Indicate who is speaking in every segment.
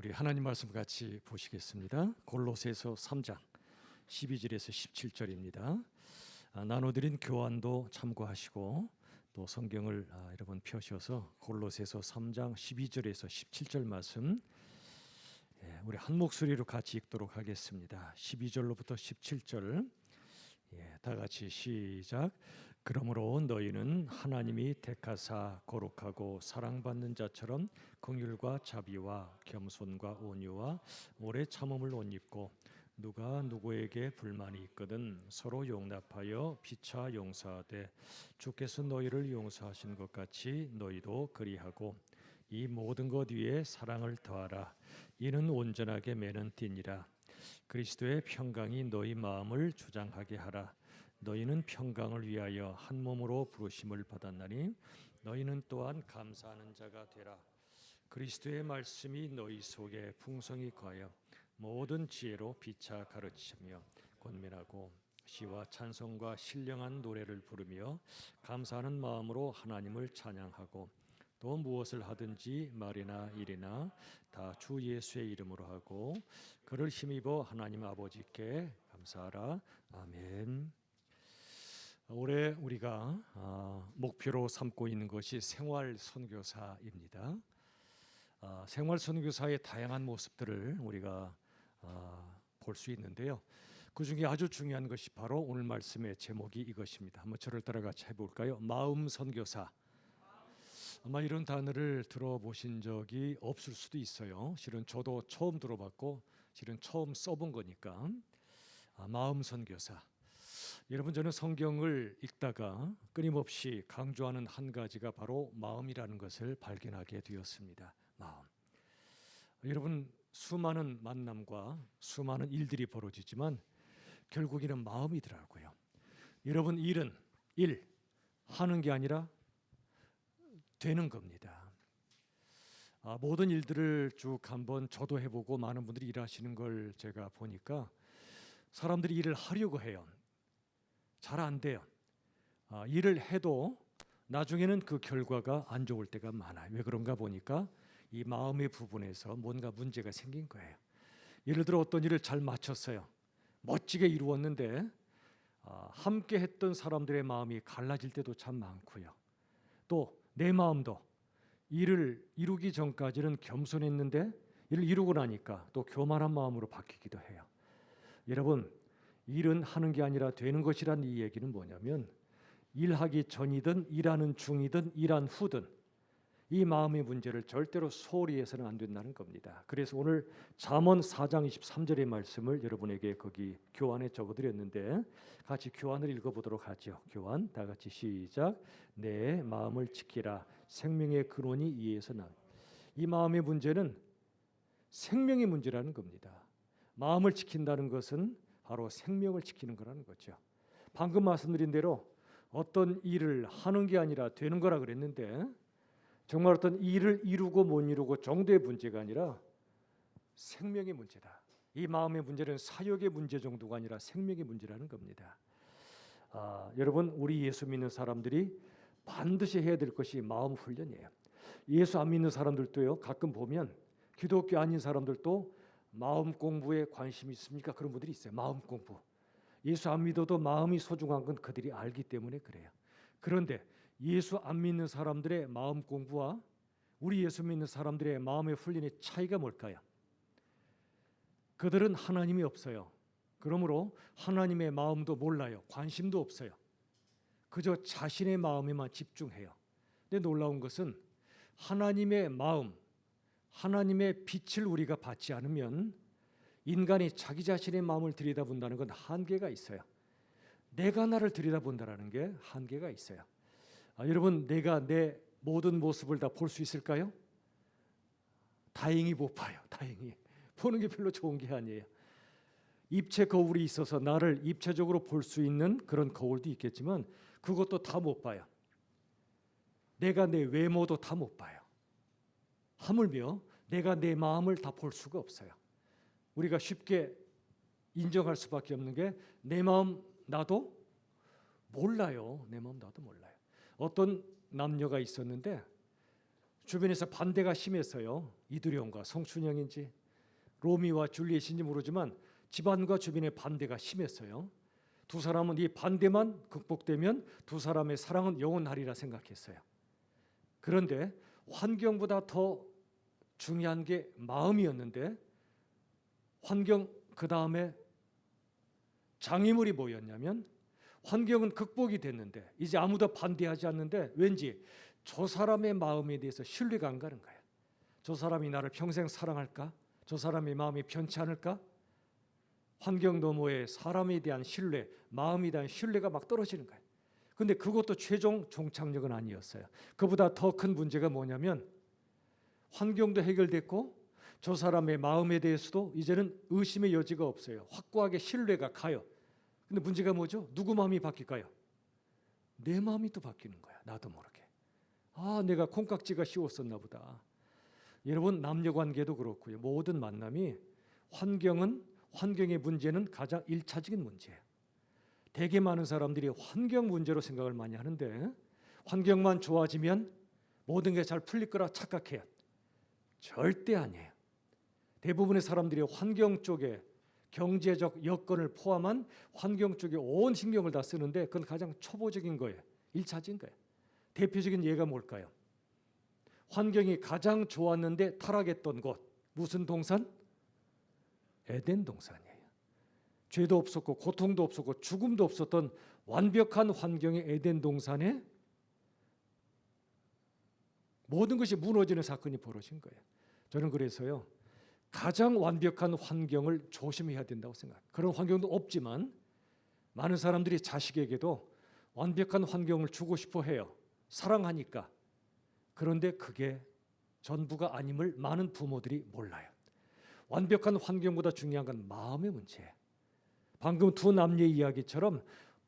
Speaker 1: 우리 하나님 말씀 같이 보시겠습니다. 골로새서 3장 12절에서 17절입니다. 나눠드린 교환도 참고하시고 또 성경을 여러분 펴셔서 골로새서 3장 12절에서 17절 말씀 우리 한 목소리로 같이 읽도록 하겠습니다. 12절로부터 17절 다 같이 시작. 그러므로 너희는 하나님이 택하사 거룩하고 사랑받는 자처럼 긍휼과 자비와 겸손과 온유와 오래 참음을 옷 입고 누가 누구에게 불만이 있거든 서로 용납하여 피차 용서하되 주께서 너희를 용서하신 것 같이 너희도 그리하고 이 모든 것 위에 사랑을 더하라. 이는 온전하게 매는 띠니라. 그리스도의 평강이 너희 마음을 주장하게 하라. 너희는 평강을 위하여 한 몸으로 부르심을 받았나니 너희는 또한 감사하는 자가 되라. 그리스도의 말씀이 너희 속에 풍성히 거하여 모든 지혜로 피차 가르치며 권면하고 시와 찬송과 신령한 노래를 부르며 감사하는 마음으로 하나님을 찬양하고 또 무엇을 하든지 말이나 일이나 다 주 예수의 이름으로 하고 그를 힘입어 하나님 아버지께 감사하라. 아멘. 올해 우리가 목표로 삼고 있는 것이 생활 선교사입니다. 생활 선교사의 다양한 모습들을 우리가 볼 수 있는데요. 그 중에 아주 중요한 것이 바로 오늘 말씀의 제목이 이것입니다. 한번 저를 따라 같이 해볼까요? 마음 선교사. 아마 이런 단어를 들어보신 적이 없을 수도 있어요. 실은 저도 처음 들어봤고 실은 처음 써본 거니까. 마음 선교사. 여러분, 저는 성경을 읽다가 끊임없이 강조하는 한 가지가 바로 마음이라는 것을 발견하게 되었습니다. 마음. 여러분, 수많은 만남과 수많은 일들이 벌어지지만 결국에는 마음이더라고요. 여러분, 일은 하는 게 아니라 되는 겁니다. 모든 일들을 쭉 한번 저도 해보고 많은 분들이 일하시는 걸 제가 보니까 사람들이 일을 하려고 해요. 잘 안 돼요. 일을 해도 나중에는 그 결과가 안 좋을 때가 많아요. 왜 그런가 보니까 이 마음의 부분에서 뭔가 문제가 생긴 거예요. 예를 들어 어떤 일을 잘 마쳤어요. 멋지게 이루었는데 함께 했던 사람들의 마음이 갈라질 때도 참 많고요. 또 내 마음도 일을 이루기 전까지는 겸손했는데 일을 이루고 나니까 또 교만한 마음으로 바뀌기도 해요. 여러분, 일은 하는 게 아니라 되는 것이란 이 얘기는 뭐냐면 일하기 전이든 일하는 중이든 일한 후든 이 마음의 문제를 절대로 소홀히 해서는 안 된다는 겁니다. 그래서 오늘 잠언 4장 23절의 말씀을 여러분에게 거기 교환에 적어드렸는데 같이 교환을 읽어보도록 하죠. 교환 다 같이 시작. 내 마음을 지키라. 생명의 근원이 이에서 나. 이 마음의 문제는 생명의 문제라는 겁니다. 마음을 지킨다는 것은 바로 생명을 지키는 거라는 거죠. 방금 말씀드린 대로 어떤 일을 하는 게 아니라 되는 거라 그랬는데 정말 어떤 일을 이루고 못 이루고 정도의 문제가 아니라 생명의 문제다. 이 마음의 문제는 사역의 문제 정도가 아니라 생명의 문제라는 겁니다. 여러분, 우리 예수 믿는 사람들이 반드시 해야 될 것이 마음 훈련이에요. 예수 안 믿는 사람들도요, 가끔 보면 기독교 아닌 사람들도 마음 공부에 관심이 있습니까? 그런 분들이 있어요. 마음 공부. 예수 안 믿어도 마음이 소중한 건 그들이 알기 때문에 그래요. 그런데 예수 안 믿는 사람들의 마음 공부와 우리 예수 믿는 사람들의 마음의 훈련의 차이가 뭘까요? 그들은 하나님이 없어요. 그러므로 하나님의 마음도 몰라요. 관심도 없어요. 그저 자신의 마음에만 집중해요. 근데 놀라운 것은 하나님의 마음, 하나님의 빛을 우리가 받지 않으면 인간이 자기 자신의 마음을 들여다본다는 건 한계가 있어요. 내가 나를 들여다본다는 게 한계가 있어요. 여러분, 내가 내 모든 모습을 다 볼 수 있을까요? 다행히 못 봐요. 다행히. 보는 게 별로 좋은 게 아니에요. 입체 거울이 있어서 나를 입체적으로 볼 수 있는 그런 거울도 있겠지만 그것도 다 못 봐요. 내가 내 외모도 다 못 봐요. 하물며 내가 내 마음을 다 볼 수가 없어요. 우리가 쉽게 인정할 수밖에 없는 게 내 마음 나도 몰라요. 내 마음 나도 몰라요. 어떤 남녀가 있었는데 주변에서 반대가 심했어요. 이두령과 성춘형인지 로미오와 줄리엣인지 모르지만 집안과 주변의 반대가 심했어요. 두 사람은 이 반대만 극복되면 두 사람의 사랑은 영원하리라 생각했어요. 그런데 환경보다 더 중요한 게 마음이었는데 환경 그 다음에 장애물이 뭐였냐면 환경은 극복이 됐는데 이제 아무도 반대하지 않는데 왠지 저 사람의 마음에 대해서 신뢰가 안 가는 거예요. 저 사람이 나를 평생 사랑할까? 저 사람의 마음이 변치 않을까? 환경 너머에 사람에 대한 신뢰, 마음에 대한 신뢰가 막 떨어지는 거예요. 근데 그것도 최종 종착역은 아니었어요. 그보다 더 큰 문제가 뭐냐면 환경도 해결됐고 저 사람의 마음에 대해서도 이제는 의심의 여지가 없어요. 확고하게 신뢰가 가요. 근데 문제가 뭐죠? 누구 마음이 바뀔까요? 내 마음이 또 바뀌는 거야. 나도 모르게. 내가 콩깍지가 씌웠었나 보다. 여러분 남녀 관계도 그렇고요. 모든 만남이 환경의 문제는 가장 1차적인 문제예요. 되게 많은 사람들이 환경 문제로 생각을 많이 하는데 환경만 좋아지면 모든 게 잘 풀릴 거라 착각해요. 절대 아니에요. 대부분의 사람들이 환경 쪽에 경제적 여건을 포함한 환경 쪽에 온 신경을 다 쓰는데 그건 가장 초보적인 거예요. 1차적인 거예요. 대표적인 예가 뭘까요? 환경이 가장 좋았는데 타락했던 곳 무슨 동산? 에덴 동산이에요. 죄도 없었고 고통도 없었고 죽음도 없었던 완벽한 환경의 에덴 동산에 모든 것이 무너지는 사건이 벌어진 거예요. 저는 그래서요. 가장 완벽한 환경을 조심해야 된다고 생각해요. 그런 환경도 없지만 많은 사람들이 자식에게도 완벽한 환경을 주고 싶어 해요. 사랑하니까. 그런데 그게 전부가 아님을 많은 부모들이 몰라요. 완벽한 환경보다 중요한 건 마음의 문제예요. 방금 두 남녀의 이야기처럼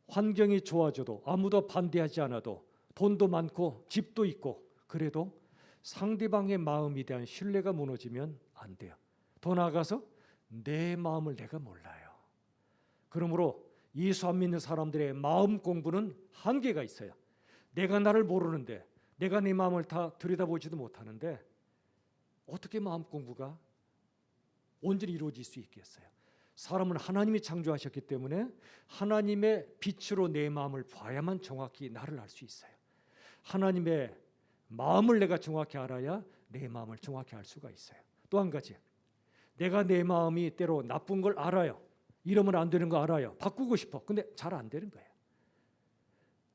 Speaker 1: 환경이 좋아져도 아무도 반대하지 않아도 돈도 많고 집도 있고 그래도 상대방의 마음에 대한 신뢰가 무너지면 안 돼요. 더 나아가서 내 마음을 내가 몰라요. 그러므로 예수 안 믿는 사람들의 마음 공부는 한계가 있어요. 내가 나를 모르는데 내가 내 마음을 다 들여다보지도 못하는데 어떻게 마음 공부가 온전히 이루어질 수 있겠어요? 사람은 하나님이 창조하셨기 때문에 하나님의 빛으로 내 마음을 봐야만 정확히 나를 알 수 있어요. 하나님의 마음을 내가 정확히 알아야 내 마음을 정확히 알 수가 있어요. 또 한 가지, 내가 내 마음이 때로 나쁜 걸 알아요. 이러면 안 되는 거 알아요. 바꾸고 싶어. 근데 잘 안 되는 거예요.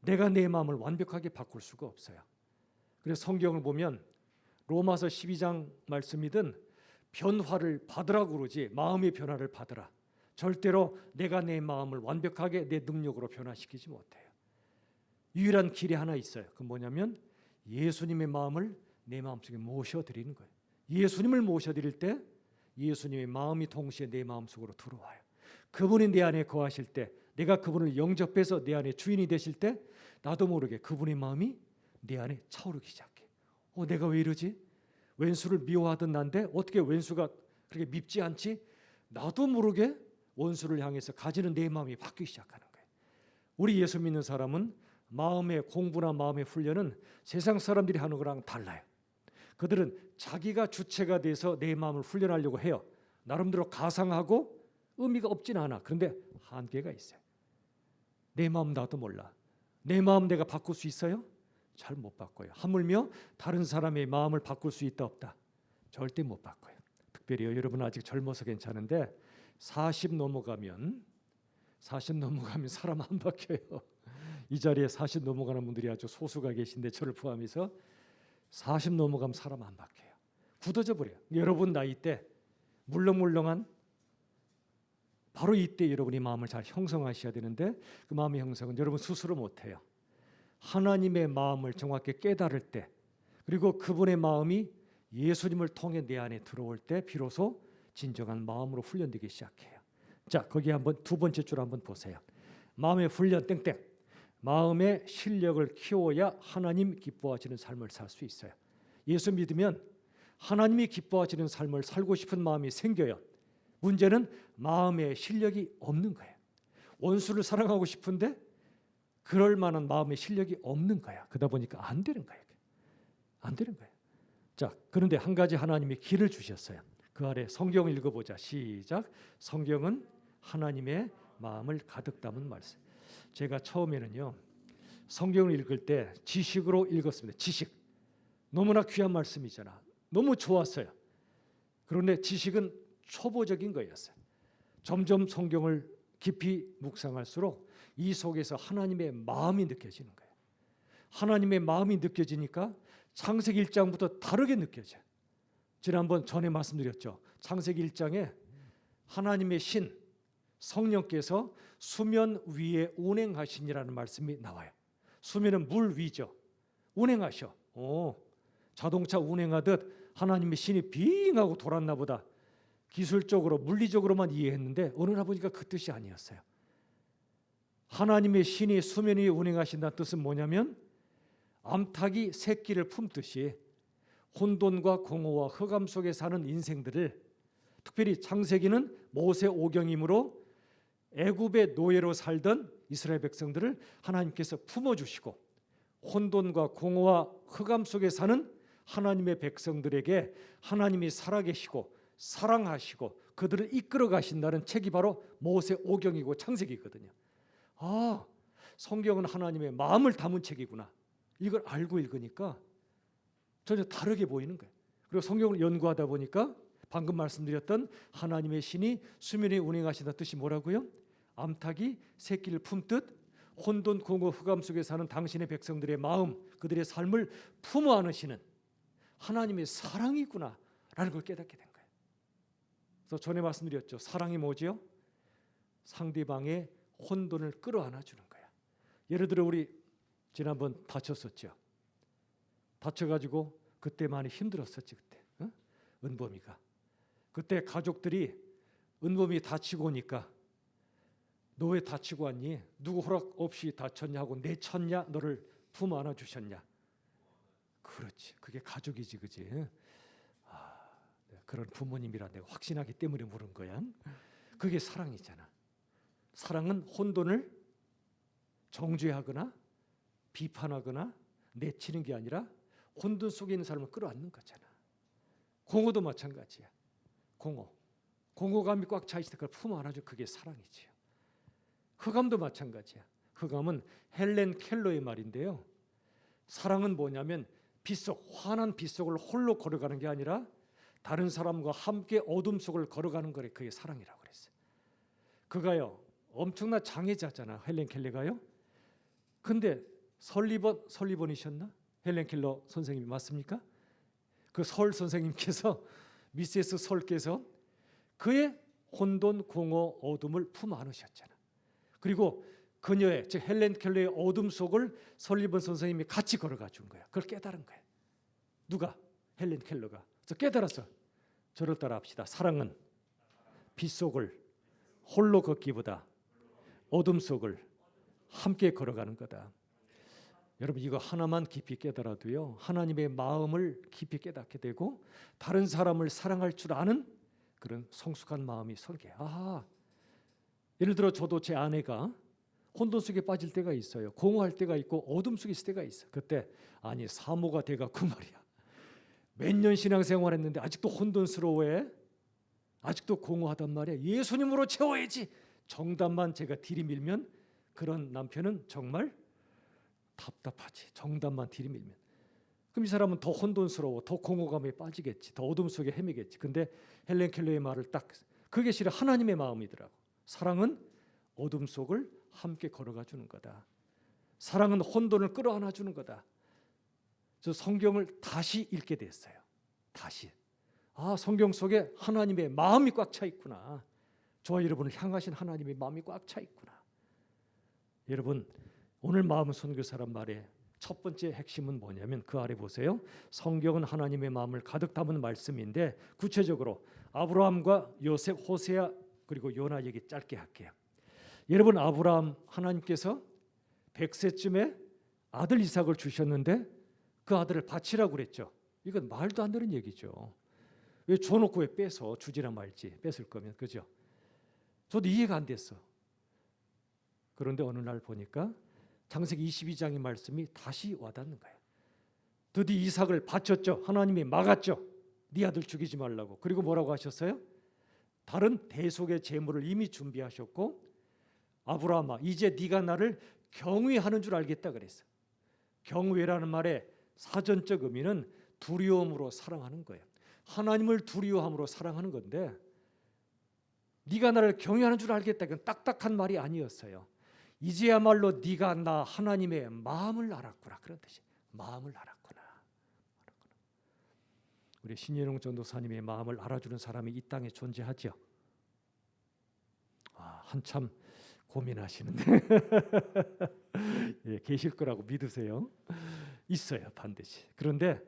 Speaker 1: 내가 내 마음을 완벽하게 바꿀 수가 없어요. 그래서 성경을 보면 로마서 12장 말씀이든 변화를 받으라고 그러지 마음의 변화를 받으라. 절대로 내가 내 마음을 완벽하게 내 능력으로 변화시키지 못해요. 유일한 길이 하나 있어요. 그건 뭐냐면 예수님의 마음을 내 마음속에 모셔드리는 거예요. 예수님을 모셔드릴 때 예수님의 마음이 동시에 내 마음속으로 들어와요. 그분이 내 안에 거하실 때 내가 그분을 영접해서 내 안에 주인이 되실 때 나도 모르게 그분의 마음이 내 안에 차오르기 시작해. 내가 왜 이러지? 왼수를 미워하던 난데 어떻게 왼수가 그렇게 밉지 않지? 나도 모르게 원수를 향해서 가지는 내 마음이 바뀌기 시작하는 거예요. 우리 예수 믿는 사람은 마음의 공부나 마음의 훈련은 세상 사람들이 하는 거랑 달라요. 그들은 자기가 주체가 돼서 내 마음을 훈련하려고 해요. 나름대로 가상하고 의미가 없진 않아. 그런데 한계가 있어요. 내 마음 나도 몰라. 내 마음 내가 바꿀 수 있어요? 잘 못 바꿔요. 하물며 다른 사람의 마음을 바꿀 수 있다 없다? 절대 못 바꿔요. 특별히 여러분 아직 젊어서 괜찮은데 40 넘어가면 사람 안 바뀌어요. 이 자리에 40 넘어가는 분들이 아주 소수가 계신데 저를 포함해서 40 넘어가면 사람 안 바뀌어요. 굳어져 버려요. 여러분 나이 때 물렁물렁한 바로 이때 여러분이 마음을 잘 형성하셔야 되는데 그 마음의 형성은 여러분 스스로 못해요. 하나님의 마음을 정확히 깨달을 때 그리고 그분의 마음이 예수님을 통해 내 안에 들어올 때 비로소 진정한 마음으로 훈련되기 시작해요. 자, 거기 한번 두 번째 줄 한번 보세요. 마음의 훈련 땡땡. 마음의 실력을 키워야 하나님 기뻐하시는 삶을 살 수 있어요. 예수 믿으면 하나님이 기뻐하시는 삶을 살고 싶은 마음이 생겨요. 문제는 마음의 실력이 없는 거예요. 원수를 사랑하고 싶은데 그럴 만한 마음의 실력이 없는 거야. 그러다 보니까 안 되는 거예요. 안 되는 거예요. 자, 그런데 한 가지 하나님이 길을 주셨어요. 그 아래 성경을 읽어보자. 시작. 성경은 하나님의 마음을 가득 담은 말씀. 제가 처음에는요, 성경을 읽을 때 지식으로 읽었습니다. 지식. 너무나 귀한 말씀이잖아. 너무 좋았어요. 그런데 지식은 초보적인 거였어요. 점점 성경을 깊이 묵상할수록 이 속에서 하나님의 마음이 느껴지는 거예요. 하나님의 마음이 느껴지니까 창세기 1장부터 다르게 느껴져요. 지난번 전에 말씀드렸죠. 창세기 1장에 하나님의 신 성령께서 수면 위에 운행하시니라는 말씀이 나와요. 수면은 물 위죠. 운행하셔. 자동차 운행하듯 하나님의 신이 빙하고 돌았나 보다. 기술적으로 물리적으로만 이해했는데 어느 날 보니까 그 뜻이 아니었어요. 하나님의 신이 수면 위에 운행하신다는 뜻은 뭐냐면 암탉이 새끼를 품듯이 혼돈과 공허와 흑암 속에 사는 인생들을, 특별히 창세기는 모세 오경이므로 애굽의 노예로 살던 이스라엘 백성들을 하나님께서 품어주시고 혼돈과 공허와 흑암 속에 사는 하나님의 백성들에게 하나님이 살아계시고 사랑하시고 그들을 이끌어 가신다는 책이 바로 모세 오경이고 창세기거든요. 아, 성경은 하나님의 마음을 담은 책이구나. 이걸 알고 읽으니까 전혀 다르게 보이는 거예요. 그리고 성경을 연구하다 보니까 방금 말씀드렸던 하나님의 신이 수면에 운행하신다는 뜻이 뭐라고요? 암탉이 새끼를 품듯 혼돈 공허 흑암 속에 사는 당신의 백성들의 마음, 그들의 삶을 품어 안으시는 하나님의 사랑이구나 라는 걸 깨닫게 된 거예요. 그래서 전에 말씀드렸죠. 사랑이 뭐지요? 상대방의 혼돈을 끌어안아 주는 거야. 예를 들어 우리 지난번 다쳤었죠. 다쳐가지고 그때 많이 힘들었었지. 그때 은범이가. 그때 가족들이 은범이 다치고 오니까 너 왜 다치고 왔니? 누구 허락 없이 다쳤냐고 내쳤냐? 너를 품 안아 주셨냐? 그렇지. 그게 가족이지, 그지? 그런 부모님이라 내가 확신하기 때문에 물은 거야. 그게 사랑이잖아. 사랑은 혼돈을 정죄하거나 비판하거나 내치는 게 아니라 혼돈 속에 있는 사람을 끌어안는 거잖아. 공허도 마찬가지야. 공허감이 꽉 차 있을 때 그걸 품 안아줘. 그게 사랑이지요. 흑암도 마찬가지야. 흑암은 헬렌 켈러의 말인데요. 사랑은 뭐냐면 빛속, 환한 빛속을 홀로 걸어가는 게 아니라 다른 사람과 함께 어둠 속을 걸어가는 거래. 그게 사랑이라고 그랬어요. 그가요 엄청난 장애자잖아. 헬렌 켈러가요. 근데 설리번이셨나? 헬렌 켈러 선생님이 맞습니까? 그 설 선생님께서 미세스 설께서 그의 혼돈, 공허, 어둠을 품 안으셨잖아. 그리고 그녀의 즉 헬렌 켈러의 어둠 속을 설리번 선생님이 같이 걸어가 준 거야. 그걸 깨달은 거야. 누가? 헬렌 켈러가. 그래서 깨달았어. 저를 따라 합시다. 사랑은 빛 속을 홀로 걷기보다 어둠 속을 함께 걸어가는 거다. 여러분 이거 하나만 깊이 깨달아도요 하나님의 마음을 깊이 깨닫게 되고 다른 사람을 사랑할 줄 아는 그런 성숙한 마음이 설계. 예를 들어 저도 제 아내가 혼돈 속에 빠질 때가 있어요. 공허할 때가 있고 어둠 속에 있을 때가 있어. 그때 아니 사모가 돼갖고 말이야. 몇 년 신앙생활했는데 아직도 혼돈스러워해. 아직도 공허하단 말이야. 예수님으로 채워야지. 정답만 제가 들이밀면 그런 남편은 정말 답답하지. 정답만 들이밀면. 그럼 이 사람은 더 혼돈스러워. 더 공허감에 빠지겠지. 더 어둠 속에 헤매겠지. 근데 헬렌 켈러의 말을 딱 그게 실은 하나님의 마음이더라고. 사랑은 어둠 속을 함께 걸어가 주는 거다. 사랑은 혼돈을 끌어안아 주는 거다. 저 성경을 다시 읽게 됐어요. 다시. 성경 속에 하나님의 마음이 꽉 차 있구나. 저와 여러분을 향하신 하나님의 마음이 꽉 차 있구나. 여러분 오늘 마음 선교사란 말의 첫 번째 핵심은 뭐냐면 그 아래 보세요. 성경은 하나님의 마음을 가득 담은 말씀인데 구체적으로 아브라함과 요셉, 호세아 그리고 요나 얘기 짧게 할게요. 여러분 아브라함 하나님께서 100세쯤에 아들 이삭을 주셨는데 그 아들을 바치라고 그랬죠. 이건 말도 안 되는 얘기죠. 왜 줘놓고 왜 뺏어? 주지나 말지. 뺏을 거면. 그죠? 저도 이해가 안 됐어. 그런데 어느 날 보니까 창세기 22장의 말씀이 다시 와닿는 거예요. 드디어 이삭을 바쳤죠. 하나님이 막았죠. 네 아들 죽이지 말라고. 그리고 뭐라고 하셨어요? 다른 대속의 제물을 이미 준비하셨고, 아브라함아 이제 네가 나를 경외하는 줄 알겠다 그랬어요. 경외라는 말의 사전적 의미는 두려움으로 사랑하는 거예요. 하나님을 두려워함으로 사랑하는 건데, 네가 나를 경외하는 줄 알겠다. 이건 딱딱한 말이 아니었어요. 이제야말로 네가 나 하나님의 마음을 알았구나, 그런 뜻이. 마음을 알았구나. 우리 신예룡 전도사님의 마음을 알아주는 사람이 이 땅에 존재하죠. 한참 고민하시는데 예, 계실 거라고 믿으세요. 있어요, 반드시. 그런데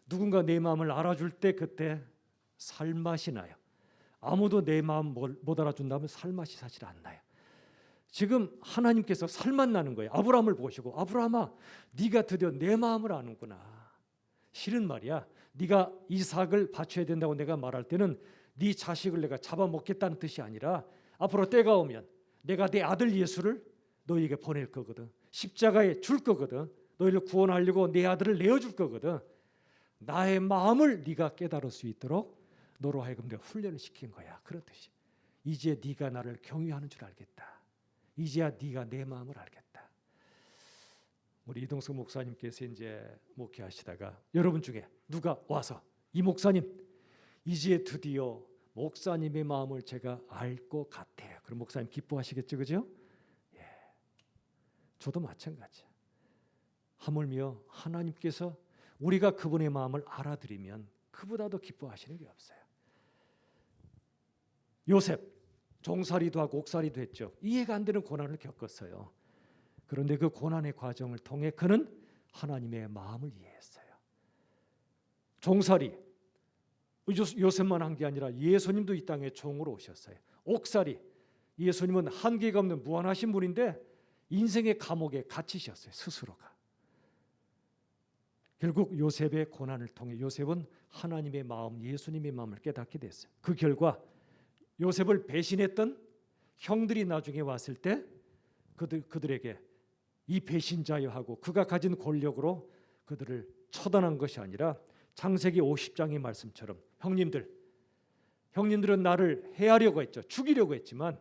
Speaker 1: 누군가 내 마음을 알아줄 때 그때 살맛이 나요. 아무도 내 마음 못 알아준다면 살맛이 사실 안 나요. 지금 하나님께서 살맛 나는 거예요. 아브라함을 보시고, 아브라함아 네가 드디어 내 마음을 아는구나. 실은 말이야, 네가 이삭을 바쳐야 된다고 내가 말할 때는 네 자식을 내가 잡아먹겠다는 뜻이 아니라, 앞으로 때가 오면 내가 내 아들 예수를 너희에게 보낼 거거든. 십자가에 줄 거거든. 너희를 구원하려고 내 아들을 내어줄 거거든. 나의 마음을 네가 깨달을 수 있도록 너로 하여금 내가 훈련을 시킨 거야, 그런 뜻이. 이제 네가 나를 경외하는 줄 알겠다. 이제야 네가 내 마음을 알겠다. 우리 이동석 목사님께서 이제 목회하시다가 여러분 중에 누가 와서, 이 목사님 이제 드디어 목사님의 마음을 제가 알 것 같아요. 그럼 목사님 기뻐하시겠죠, 그죠? 예, 저도 마찬가지야. 하물며 하나님께서 우리가 그분의 마음을 알아들이면 그보다도 기뻐하시는 게 없어요. 요셉 종살이도 하고 옥살이도 했죠. 이해가 안 되는 고난을 겪었어요. 그런데 그 고난의 과정을 통해 그는 하나님의 마음을 이해했어요. 종살이 요셉만 한 게 아니라 예수님도 이 땅에 종으로 오셨어요. 옥살이 예수님은 한계가 없는 무한하신 분인데 인생의 감옥에 갇히셨어요, 스스로가. 결국 요셉의 고난을 통해 요셉은 하나님의 마음, 예수님의 마음을 깨닫게 됐어요. 그 결과 요셉을 배신했던 형들이 나중에 왔을 때 그들에게 이 배신자여 하고 그가 가진 권력으로 그들을 처단한 것이 아니라 창세기 50장의 말씀처럼, 형님들은 나를 해하려고 했죠. 죽이려고 했지만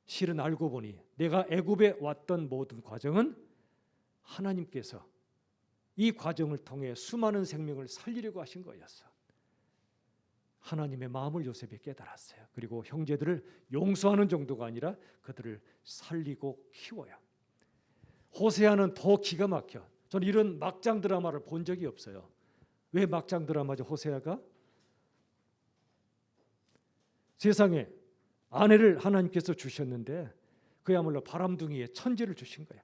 Speaker 1: 실은 알고 보니 내가 애굽에 왔던 모든 과정은 하나님께서 이 과정을 통해 수많은 생명을 살리려고 하신 거였어. 하나님의 마음을 요셉이 깨달았어요. 그리고 형제들을 용서하는 정도가 아니라 그들을 살리고 키워요. 호세아는 더 기가 막혀. 저는 이런 막장 드라마를 본 적이 없어요. 왜 막장 드라마죠, 호세아가? 세상에 아내를 하나님께서 주셨는데 그야말로 바람둥이의 천재를 주신 거야.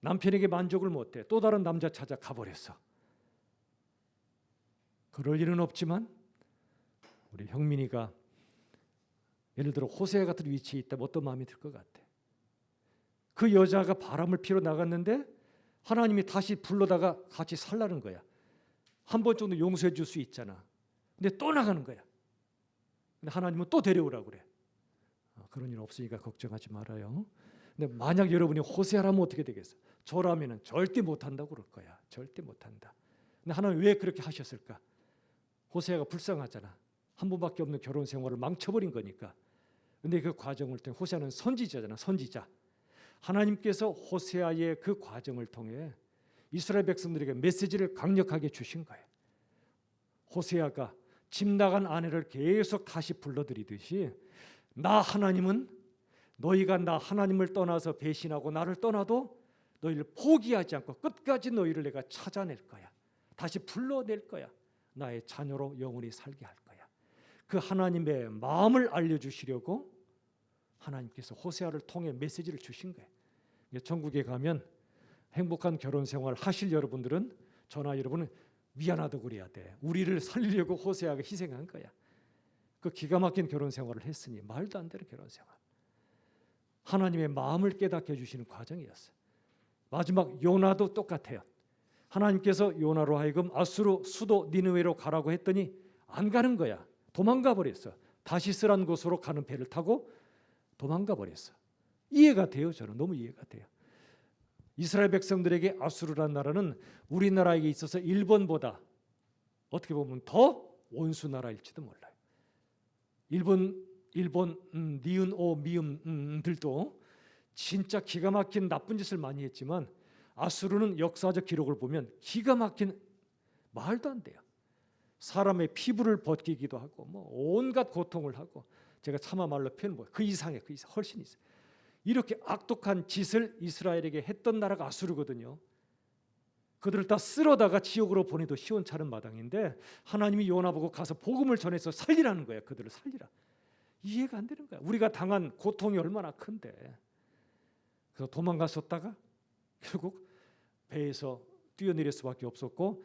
Speaker 1: 남편에게 만족을 못해 또 다른 남자 찾아 가버렸어. 그럴 일은 없지만 우리 형민이가 예를 들어 호세아 같은 위치에 있다면 어떤 마음이 들 것 같아? 그 여자가 바람을 피러 나갔는데 하나님이 다시 불러다가 같이 살라는 거야. 한 번 정도 용서해 줄 수 있잖아. 근데 또 나가는 거야. 근데 하나님은 또 데려오라고 그래. 그런 일 없으니까 걱정하지 말아요. 근데 만약 여러분이 호세아라면 어떻게 되겠어? 저라면은 절대 못한다고 그럴 거야. 절대 못한다. 근데 하나님 왜 그렇게 하셨을까? 호세아가 불쌍하잖아. 한 번밖에 없는 결혼 생활을 망쳐버린 거니까. 근데 그 과정을 통해 호세아는 선지자잖아, 선지자. 하나님께서 호세아의 그 과정을 통해 이스라엘 백성들에게 메시지를 강력하게 주신 거예요. 호세아가 집 나간 아내를 계속 다시 불러들이듯이, 나 하나님은 너희가 나 하나님을 떠나서 배신하고 나를 떠나도 너희를 포기하지 않고 끝까지 너희를 내가 찾아낼 거야. 다시 불러낼 거야. 나의 자녀로 영원히 살게 할 거야. 그 하나님의 마음을 알려주시려고 하나님께서 호세아를 통해 메시지를 주신 거예요. 천국에 가면 행복한 결혼 생활 하실 여러분들은, 저나 여러분은 미안하다고 그래야 돼. 우리를 살리려고 호세아가 희생한 거야. 그 기가 막힌 결혼 생활을 했으니 말도 안 되는 결혼 생활. 하나님의 마음을 깨닫게 해주시는 과정이었어요. 마지막 요나도 똑같아요. 하나님께서 요나로 하여금 아수르 수도 니느웨로 가라고 했더니 안 가는 거야. 도망가 버렸어. 다시스란 곳으로 가는 배를 타고 도망가 버렸어. 이해가 돼요. 저는 너무 이해가 돼요. 이스라엘 백성들에게 아수르란 나라는 우리나라에게 있어서 일본보다 어떻게 보면 더 원수 나라일지도 몰라요. 일본 니은 오 미음들도 진짜 기가 막힌 나쁜 짓을 많이 했지만 아수르는 역사적 기록을 보면 기가 막힌 말도 안 돼요. 사람의 피부를 벗기기도 하고 뭐 온갖 고통을 하고 제가 차마 말로 표현 못. 그 이상의 그 이상 훨씬 있어요. 이렇게 악독한 짓을 이스라엘에게 했던 나라가 아수르거든요. 그들을 다 쓸어다가 지옥으로 보내도 시원찮은 마당인데 하나님이 요나 보고 가서 복음을 전해서 살리라는 거예요. 그들을 살리라. 이해가 안 되는 거야. 우리가 당한 고통이 얼마나 큰데. 그래서 도망갔었다가 결국 배에서 뛰어내릴 수밖에 없었고,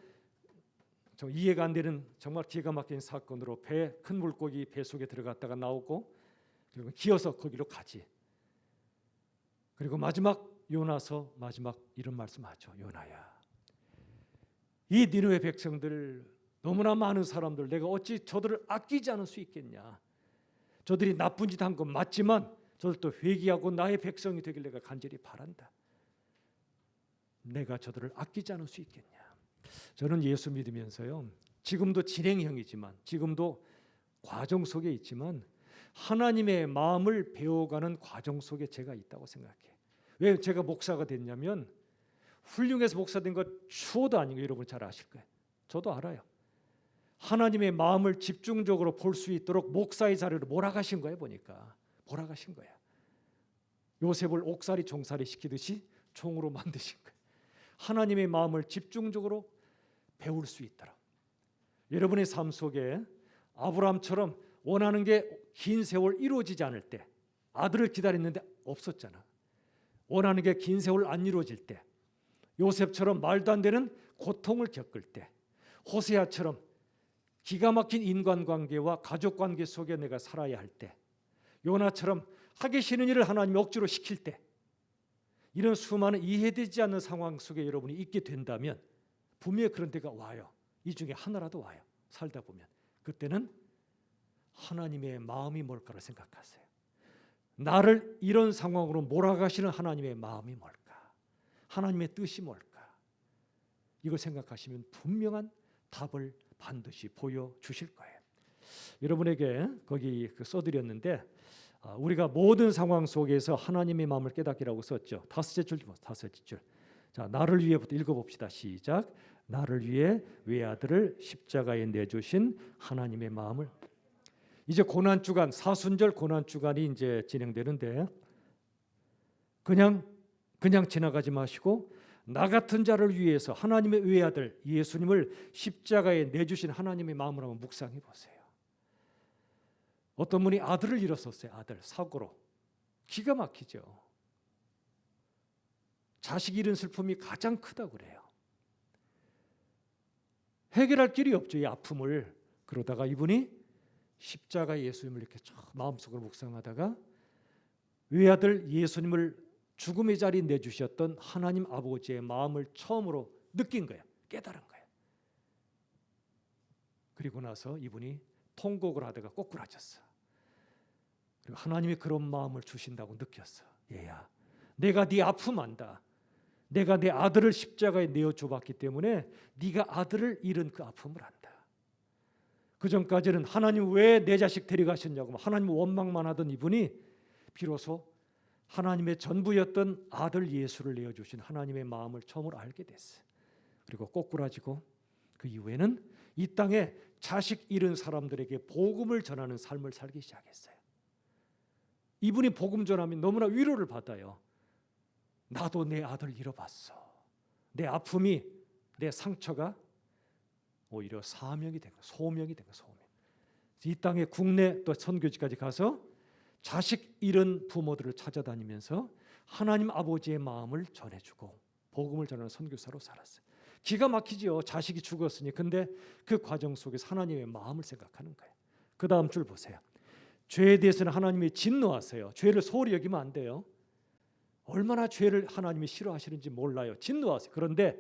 Speaker 1: 좀 이해가 안 되는 정말 기가 막힌 사건으로 큰 물고기 배 속에 들어갔다가 나오고 결국 기어서 거기로 가지. 그리고 마지막 요나서 마지막 이런 말씀하죠. 요나야, 이 니느웨 백성들 너무나 많은 사람들 내가 어찌 저들을 아끼지 않을 수 있겠냐. 저들이 나쁜 짓 한 건 맞지만 저들도 회개하고 나의 백성이 되길 내가 간절히 바란다. 내가 저들을 아끼지 않을 수 있겠냐. 저는 예수 믿으면서요, 지금도 진행형이지만 지금도 과정 속에 있지만 하나님의 마음을 배워가는 과정 속에 제가 있다고 생각해요. 왜 제가 목사가 됐냐면 훌륭해서 목사 된 것 추호도 아니고 여러분 잘 아실 거예요. 저도 알아요. 하나님의 마음을 집중적으로 볼 수 있도록 목사의 자리로 몰아가신 거예요. 보니까 몰아가신 거예요. 요셉을 옥살이 종살이 시키듯이 종으로 만드신 거예요. 하나님의 마음을 집중적으로 배울 수 있도록. 여러분의 삶 속에 아브라함처럼 원하는 게 긴 세월 이루어지지 않을 때, 아들을 기다렸는데 없었잖아. 원하는 게 긴 세월 안 이루어질 때, 요셉처럼 말도 안 되는 고통을 겪을 때, 호세아처럼 기가 막힌 인간관계와 가족관계 속에 내가 살아야 할 때, 요나처럼 하기 싫은 일을 하나님이 억지로 시킬 때, 이런 수많은 이해되지 않는 상황 속에 여러분이 있게 된다면 분명히 그런 때가 와요. 이 중에 하나라도 와요. 살다 보면. 그때는 하나님의 마음이 뭘까를 생각하세요. 나를 이런 상황으로 몰아가시는 하나님의 마음이 뭘까? 하나님의 뜻이 뭘까? 이걸 생각하시면 분명한 답을 반드시 보여주실 거예요. 여러분에게 거기 써드렸는데 우리가 모든 상황 속에서 하나님의 마음을 깨닫기라고 썼죠. 다섯째 줄. 자, 나를 위해부터 읽어봅시다. 시작. 나를 위해 외아들을 십자가에 내주신 하나님의 마음을. 이제 고난주간, 사순절 고난주간이 이제 진행되는데 그냥 지나가지 마시고 나 같은 자를 위해서 하나님의 외아들 예수님을 십자가에 내주신 하나님의 마음을 한번 묵상해 보세요. 어떤 분이 아들을 잃었었어요. 아들 사고로. 기가 막히죠. 자식 잃은 슬픔이 가장 크다고 그래요. 해결할 길이 없죠. 이 아픔을. 그러다가 이분이 십자가 예수님을 이렇게 마음속으로 묵상하다가 외아들 예수님을 죽음의 자리에 내주셨던 하나님 아버지의 마음을 처음으로 느낀 거예요. 깨달은 거예요. 그리고 나서 이분이 통곡을 하다가 꼬꾸라졌어. 그리고 하나님이 그런 마음을 주신다고 느꼈어. 얘야, 내가 네 아픔 안다. 내가 내 아들을 십자가에 내어줘봤기 때문에 네가 아들을 잃은 그 아픔을 안다. 그 전까지는 하나님 왜 내 자식 데려가셨냐고 하나님 원망만 하던 이분이 비로소 하나님의 전부였던 아들 예수를 내어주신 하나님의 마음을 처음으로 알게 됐어요. 그리고 꼬꾸라지고 그 이후에는 이 땅에 자식 잃은 사람들에게 복음을 전하는 삶을 살기 시작했어요. 이분이 복음 전하면 너무나 위로를 받아요. 나도 내 아들 잃어봤어. 내 아픔이, 내 상처가 오히려 사명이 된 거, 소명이 된 거, 소명. 이 땅에 국내 또 선교지까지 가서 자식 잃은 부모들을 찾아다니면서 하나님 아버지의 마음을 전해주고 복음을 전하는 선교사로 살았어요. 기가 막히죠. 자식이 죽었으니. 근데 그 과정 속에서 하나님의 마음을 생각하는 거예요. 그 다음 줄 보세요. 죄에 대해서는 하나님이 진노하세요. 죄를 소홀히 여기면 안 돼요. 얼마나 죄를 하나님이 싫어하시는지 몰라요. 진노하세요. 그런데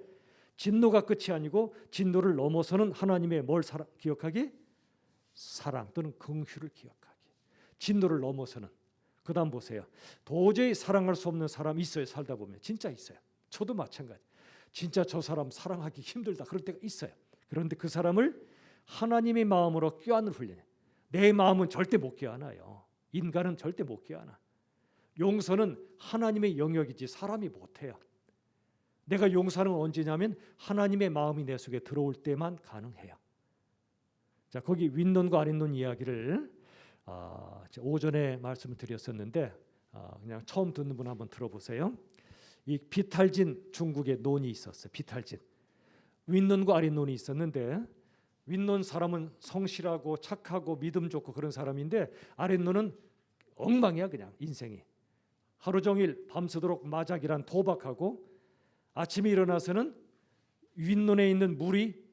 Speaker 1: 진노가 끝이 아니고 진노를 넘어서는 하나님의 뭘 기억하기? 사랑 또는 긍휼을 기억하기. 진노를 넘어서는. 그 다음 보세요. 도저히 사랑할 수 없는 사람 있어요. 살다 보면 진짜 있어요. 저도 마찬가지. 진짜 저 사람 사랑하기 힘들다 그럴 때가 있어요. 그런데 그 사람을 하나님의 마음으로 껴안을 훈련해. 내 마음은 절대 못 껴안아요. 인간은 절대 못 껴안아. 용서는 하나님의 영역이지 사람이 못해요. 내가 용서하는 건 언제냐면 하나님의 마음이 내 속에 들어올 때만 가능해요. 자, 거기 윗논과 아랫논 이야기를 오전에 말씀을 드렸었는데 그냥 처음 듣는 분 한번 들어보세요. 이 비탈진 중국에 논이 있었어요. 비탈진. 윗논과 아랫논이 있었는데 윗논 사람은 성실하고 착하고 믿음 좋고 그런 사람인데 아랫논은 엉망이야 그냥 인생이. 하루 종일 밤새도록 마작이란 도박하고 아침에 일어나서는 윗논에 있는 물이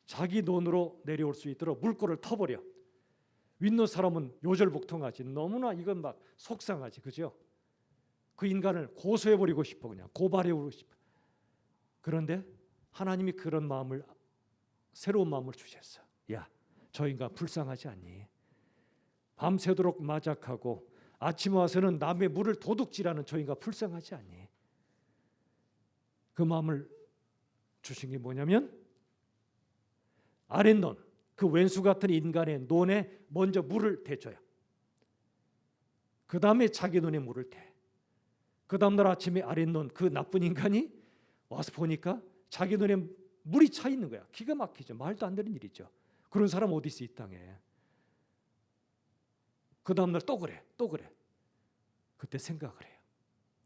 Speaker 1: 자기 논으로 내려올 수 있도록 물꼬를 터버려. 윗논 사람은 요절복통하지. 너무나 이건 막 속상하지, 그죠? 그 인간을 고소해버리고 싶어, 그냥 고발해버리고 싶어. 그런데 하나님이 그런 마음을, 새로운 마음을 주셨어. 야, 저 인간 불쌍하지 않니? 밤새도록 마작하고 아침에 와서는 남의 물을 도둑질하는 저 인간 불쌍하지 않니? 그 마음을 주신 게 뭐냐면 아랫논, 그 왼수 같은 인간의 논에 먼저 물을 대줘요. 그 다음에 자기 논에 물을 대. 그 다음날 아침에 아랫논 그 나쁜 인간이 와서 보니까 자기 논에 물이 차 있는 거야. 기가 막히죠. 말도 안 되는 일이죠. 그런 사람 어디 있어 이 땅에. 그 다음날 또 그래. 그때 생각을 해요.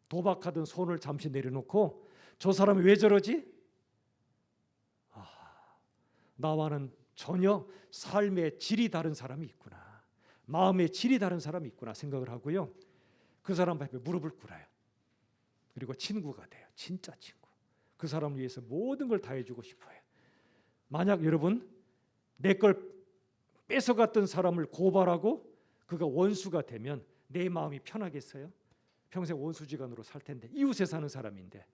Speaker 1: 도박하던 손을 잠시 내려놓고 저 사람이 왜 저러지? 나와는 전혀 삶의 질이 다른 사람이 있구나. 마음의 질이 다른 사람이 있구나 생각을 하고요. 그 사람 앞에 무릎을 꿇어요. 그리고 친구가 돼요. 진짜 친구. 그 사람을 위해서 모든 걸 다 해주고 싶어요. 만약 여러분 내 걸 뺏어갔던 사람을 고발하고 그가 원수가 되면 내 마음이 편하겠어요? 평생 원수지간으로 살 텐데, 이웃에 사는 사람인데.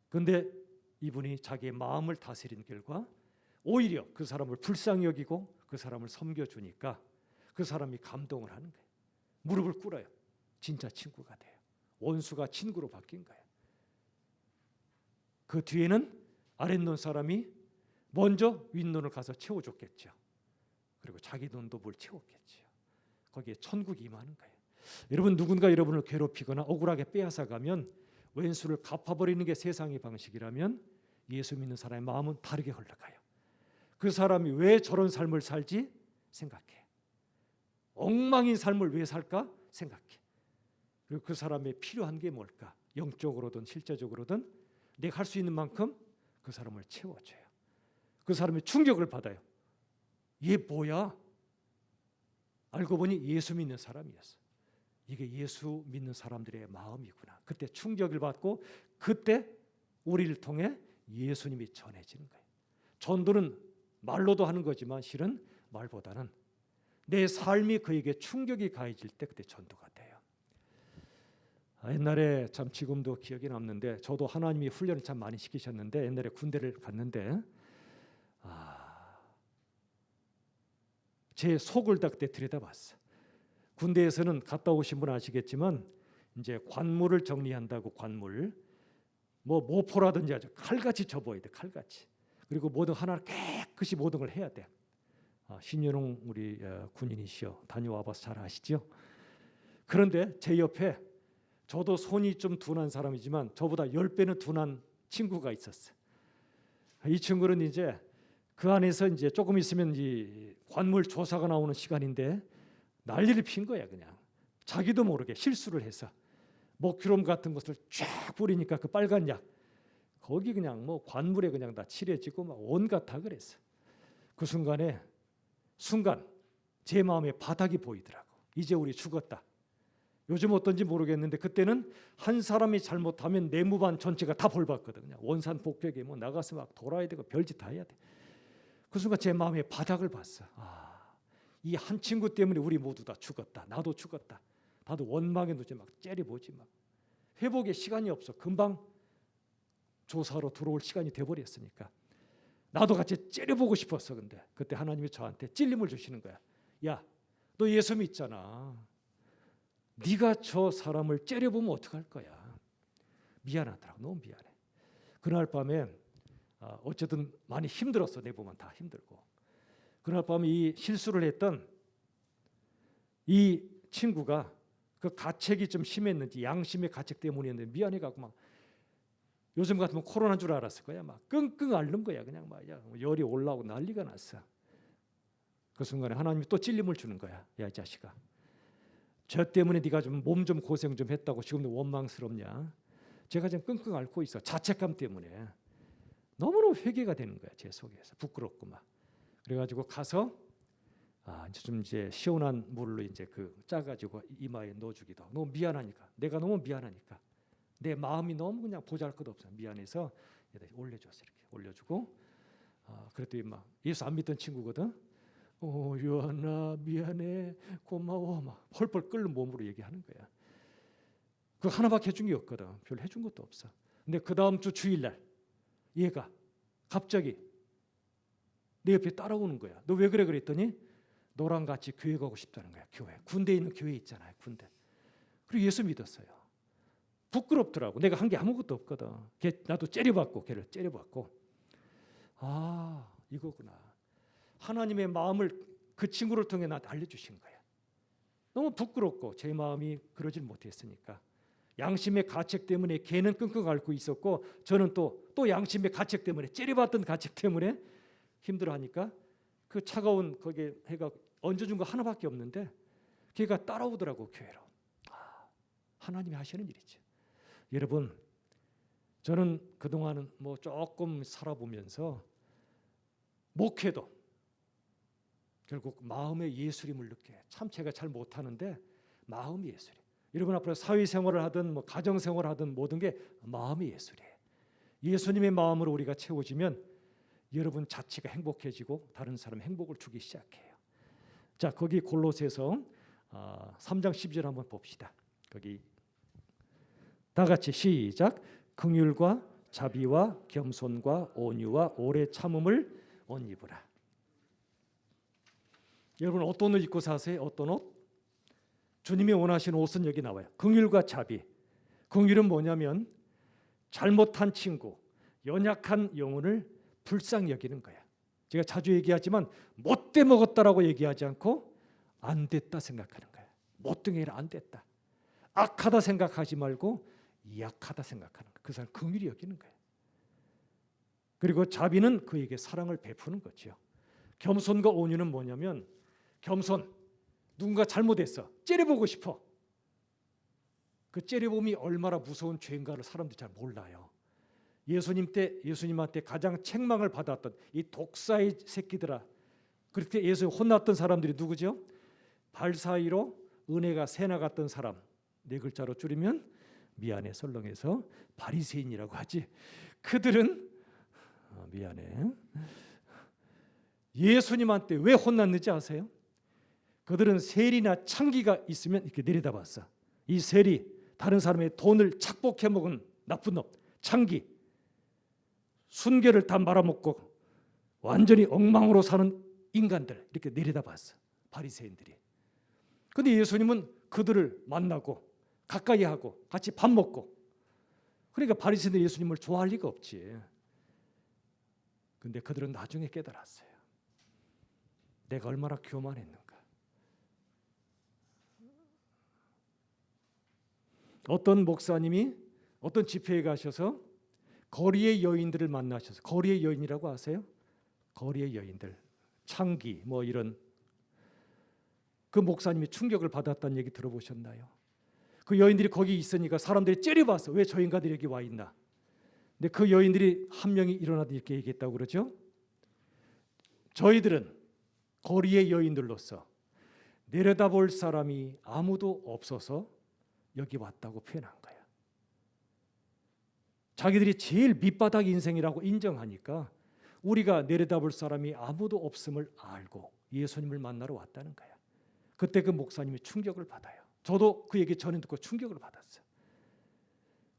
Speaker 1: 그런데 이분이 자기의 마음을 다스린 결과 오히려 그 사람을 불쌍히 여기고 그 사람을 섬겨주니까 그 사람이 감동을 하는 거예요. 무릎을 꿇어요. 진짜 친구가 돼요. 원수가 친구로 바뀐 거예요. 그 뒤에는 아랫논 사람이 먼저 윗논을 가서 채워줬겠죠. 그리고 자기 논도 뭘 채웠겠죠. 거기에 천국이 임하는 거예요. 여러분, 누군가 여러분을 괴롭히거나 억울하게 빼앗아가면 왼수를 갚아버리는 게 세상의 방식이라면 예수 믿는 사람의 마음은 다르게 흘러가요. 그 사람이 왜 저런 삶을 살지? 생각해. 엉망인 삶을 왜 살까? 생각해. 그리고 그 사람의 필요한 게 뭘까? 영적으로든 실제적으로든 내가 할 수 있는 만큼 그 사람을 채워줘요. 그 사람이 충격을 받아요. 얘 뭐야? 알고 보니 예수 믿는 사람이었어. 이게 예수 믿는 사람들의 마음이구나. 그때 충격을 받고 그때 우리를 통해 예수님이 전해지는 거예요. 전도는 말로도 하는 거지만 실은 말보다는 내 삶이 그에게 충격이 가해질 때 그때 전도가 돼요. 옛날에 참 지금도 기억이 남는데 저도 하나님이 훈련을 참 많이 시키셨는데 옛날에 군대를 갔는데 제 속을 다 그때 들여다봤어. 군대에서는 갔다 오신 분 아시겠지만 이제 관물을 정리한다고 관물 뭐 모포라든지 아주 칼같이 접어야 돼. 칼같이. 그리고 모든 하나를 깨끗이 모든 걸 해야 돼. 신연웅 우리 군인이시여 다녀와봐서 잘 아시죠? 그런데 제 옆에 저도 손이 좀 둔한 사람이지만 저보다 10배는 둔한 친구가 있었어요. 이 친구는 이제 그 안에서 이제 조금 있으면 이 관물 조사가 나오는 시간인데 난리를 핀 거야. 그냥 자기도 모르게 실수를 해서 목큐롬 같은 것을 쫙 뿌리니까 그 빨간 약 거기 그냥 뭐 관물에 그냥 다 칠해지고 막 온갖 다 그랬어. 그 순간 제 마음에 바닥이 보이더라고. 이제 우리 죽었다. 요즘 어떤지 모르겠는데 그때는 한 사람이 잘못하면 내무반 전체가 다 벌받거든. 그냥 원산 복벽에 뭐 나가서 막 돌아야 되고 별짓 다 해야 돼. 그 순간 제 마음에 바닥을 봤어. 이 한 친구 때문에 우리 모두 다 죽었다. 나도 죽었다. 나도 원망에 누지 막 째려보지 막. 회복의 시간이 없어. 금방 조사로 들어올 시간이 돼버렸으니까. 나도 같이 째려보고 싶었어. 근데 그때 하나님이 저한테 찔림을 주시는 거야. 야, 너 예수 믿잖아. 네가 저 사람을 째려보면 어떡할 거야. 미안하더라고. 너무 미안해. 그날 밤에 어쨌든 많이 힘들었어. 내 보면 다 힘들고. 그날 밤에 이 실수를 했던 이 친구가 그 가책이 좀 심했는지 양심의 가책 때문이었는데 미안해가지고 막 요즘 같으면 코로나인 줄 알았을 거야. 막 끙끙 앓는 거야. 그냥 막 열이 올라오고 난리가 났어. 그 순간에 하나님이 또 찔림을 주는 거야. 야, 이 자식아, 저 때문에 네가 좀 몸 좀 고생 좀 했다고 지금도 원망스럽냐? 제가 지금 끙끙 앓고 있어. 자책감 때문에 너무너무 회개가 되는 거야. 제 속에서 부끄럽고 막. 그래가지고 가서 이제 시원한 물로 이제 그 짜가지고 이마에 넣어주기도 하고. 너무 미안하니까, 내가 너무 미안하니까 내 마음이 너무 그냥 보잘것없어. 미안해서 올려줬어. 이렇게 올려주고 그랬더니 막 예수 안 믿던 친구거든. 요한아 미안해 고마워 막 펄펄 끓는 몸으로 얘기하는 거야. 그 하나밖에 해준 게 없거든. 별로 해준 것도 없어. 근데 그 다음 주 주일날 얘가 갑자기 내 옆에 따라오는 거야. 너 왜 그래? 그랬더니 너랑 같이 교회 가고 싶다는 거야. 교회. 군대에 있는 교회 있잖아요. 군대. 그리고 예수 믿었어요. 부끄럽더라고. 내가 한 게 아무것도 없거든. 나도 째려봤고 걔를 째려봤고 이거구나. 하나님의 마음을 그 친구를 통해 나한테 알려주신 거야. 너무 부끄럽고 제 마음이 그러질 못했으니까 양심의 가책 때문에 걔는 끙끙 앓고 있었고 저는 또 양심의 가책 때문에 째려봤던 가책 때문에 힘들어하니까 그 차가운 거기에 해가 얹어준 거 하나밖에 없는데 걔가 따라오더라고 교회로. 하나님이 하시는 일이죠. 여러분, 저는 그동안은 뭐 조금 살아보면서 목회도 결국 마음의 예술임을 느껴요. 참 제가 잘 못하는데 마음이 예술이에요. 여러분 앞으로 사회생활을 하든 뭐 가정생활을 하든 모든 게 마음의 예술이에요. 예수님의 마음으로 우리가 채워지면 여러분 자체가 행복해지고 다른 사람 행복을 주기 시작해요. 자, 거기 골로새서 3장 12절 한번 봅시다. 거기 다 같이 시작. 긍휼과 자비와 겸손과 온유와 오래 참음을 옷 입으라. 여러분 어떤 옷 입고 사세요? 어떤 옷? 주님이 원하시는 옷은 여기 나와요. 긍휼과 자비. 긍휼은 뭐냐면 잘못한 친구, 연약한 영혼을 불쌍히 여기는 거야. 제가 자주 얘기하지만 못돼 먹었다라고 얘기하지 않고 안 됐다 생각하는 거야. 못등해라 안 됐다. 악하다 생각하지 말고 약하다 생각하는 거야. 그 사람 긍휼히 여기는 거야. 그리고 자비는 그에게 사랑을 베푸는 거죠. 겸손과 온유는 뭐냐면 겸손, 누군가 잘못했어. 째려보고 싶어. 그 째려봄이 얼마나 무서운 죄인가를 사람들이 잘 몰라요. 예수님한테 가장 책망을 받았던 이 독사의 새끼들아. 그렇게 예수 혼났던 사람들이 누구죠? 발 사이로 은혜가 새나갔던 사람. 네 글자로 줄이면 미안해 설렁해서 바리새인이라고 하지. 그들은 미안해. 예수님한테 왜 혼났는지 아세요? 그들은 세리나 창기가 있으면 이렇게 내려다봤어. 이 세리, 다른 사람의 돈을 착복해 먹은 나쁜 놈, 창기, 순결을 다 말아먹고 완전히 엉망으로 사는 인간들 이렇게 내려다봤어. 바리새인들이. 근데 예수님은 그들을 만나고 가까이 하고 같이 밥 먹고, 그러니까 바리새인들이 예수님을 좋아할 리가 없지. 근데 그들은 나중에 깨달았어요. 내가 얼마나 교만했는가. 어떤 목사님이 어떤 집회에 가셔서 거리의 여인들을 만나셔서, 거리의 여인이라고 아세요? 거리의 여인들, 창기 뭐 이런, 그 목사님이 충격을 받았다는 얘기 들어보셨나요? 그 여인들이 거기 있으니까 사람들이 째려봤어. 왜 저 인간들이 여기 와 있나? 근데 그 여인들이 한 명이 일어나서 이렇게 얘기했다고 그러죠. 저희들은 거리의 여인들로서 내려다볼 사람이 아무도 없어서 여기 왔다고 표현한 거야. 자기들이 제일 밑바닥 인생이라고 인정하니까 우리가 내려다볼 사람이 아무도 없음을 알고 예수님을 만나러 왔다는 거야. 그때 그 목사님이 충격을 받아요. 저도 그 얘기 전에 듣고 충격을 받았어요.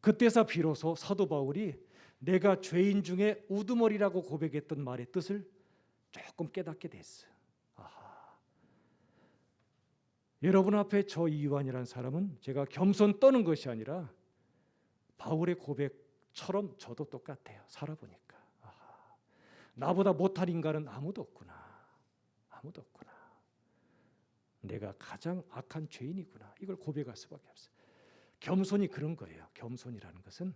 Speaker 1: 그때서 비로소 사도 바울이 내가 죄인 중에 우두머리라고 고백했던 말의 뜻을 조금 깨닫게 됐어요. 여러분 앞에 저 이완이라는 사람은 제가 겸손 떠는 것이 아니라 바울의 고백처럼 저도 똑같아요. 살아보니까 나보다 못할 인간은 아무도 없구나. 아무도 없구나. 내가 가장 악한 죄인이구나. 이걸 고백할 수밖에 없어요. 겸손이 그런 거예요. 겸손이라는 것은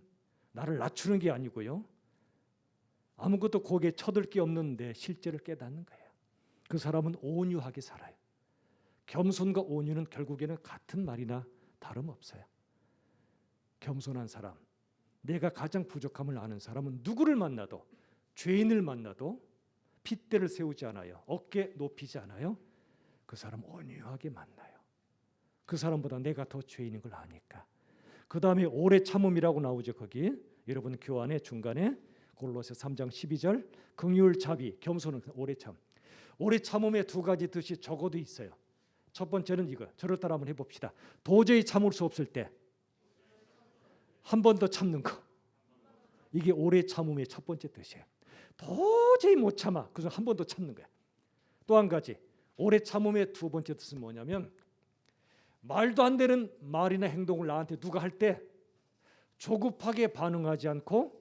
Speaker 1: 나를 낮추는 게 아니고요. 아무것도 고개 쳐들 게 없는데 실제를 깨닫는 거예요. 그 사람은 온유하게 살아요. 겸손과 온유는 결국에는 같은 말이나 다름없어요. 겸손한 사람, 내가 가장 부족함을 아는 사람은 누구를 만나도, 죄인을 만나도 핏대를 세우지 않아요. 어깨 높이지 않아요. 그 사람 온유하게 만나요. 그 사람보다 내가 더 죄인인 걸 아니까. 그 다음에 오래 참음이라고 나오죠. 거기 여러분 교환의 중간에 골로새 3장 12절 긍휼 자비 겸손은 오래 참. 오래 참음의 두 가지 뜻이 적어도 있어요. 첫 번째는 이거. 저를 따라 한번 해봅시다. 도저히 참을 수 없을 때 한 번 더 참는 거. 이게 오래 참음의 첫 번째 뜻이에요. 도저히 못 참아. 그래서 한 번 더 참는 거야. 또 한 가지. 오래 참음의 두 번째 뜻은 뭐냐면 말도 안 되는 말이나 행동을 나한테 누가 할 때 조급하게 반응하지 않고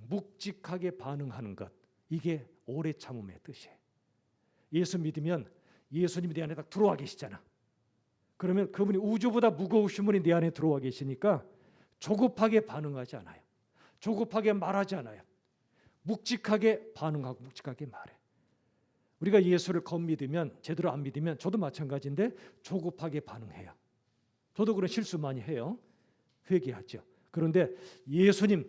Speaker 1: 묵직하게 반응하는 것. 이게 오래 참음의 뜻이에요. 예수 믿으면 예수님이 내 안에 딱 들어와 계시잖아. 그러면 그분이 우주보다 무거우신 분이 내 안에 들어와 계시니까 조급하게 반응하지 않아요. 조급하게 말하지 않아요. 묵직하게 반응하고 묵직하게 말해. 우리가 예수를 겁믿으면, 제대로 안 믿으면 저도 마찬가지인데 조급하게 반응해요. 저도 그런 실수 많이 해요. 회개하죠. 그런데 예수님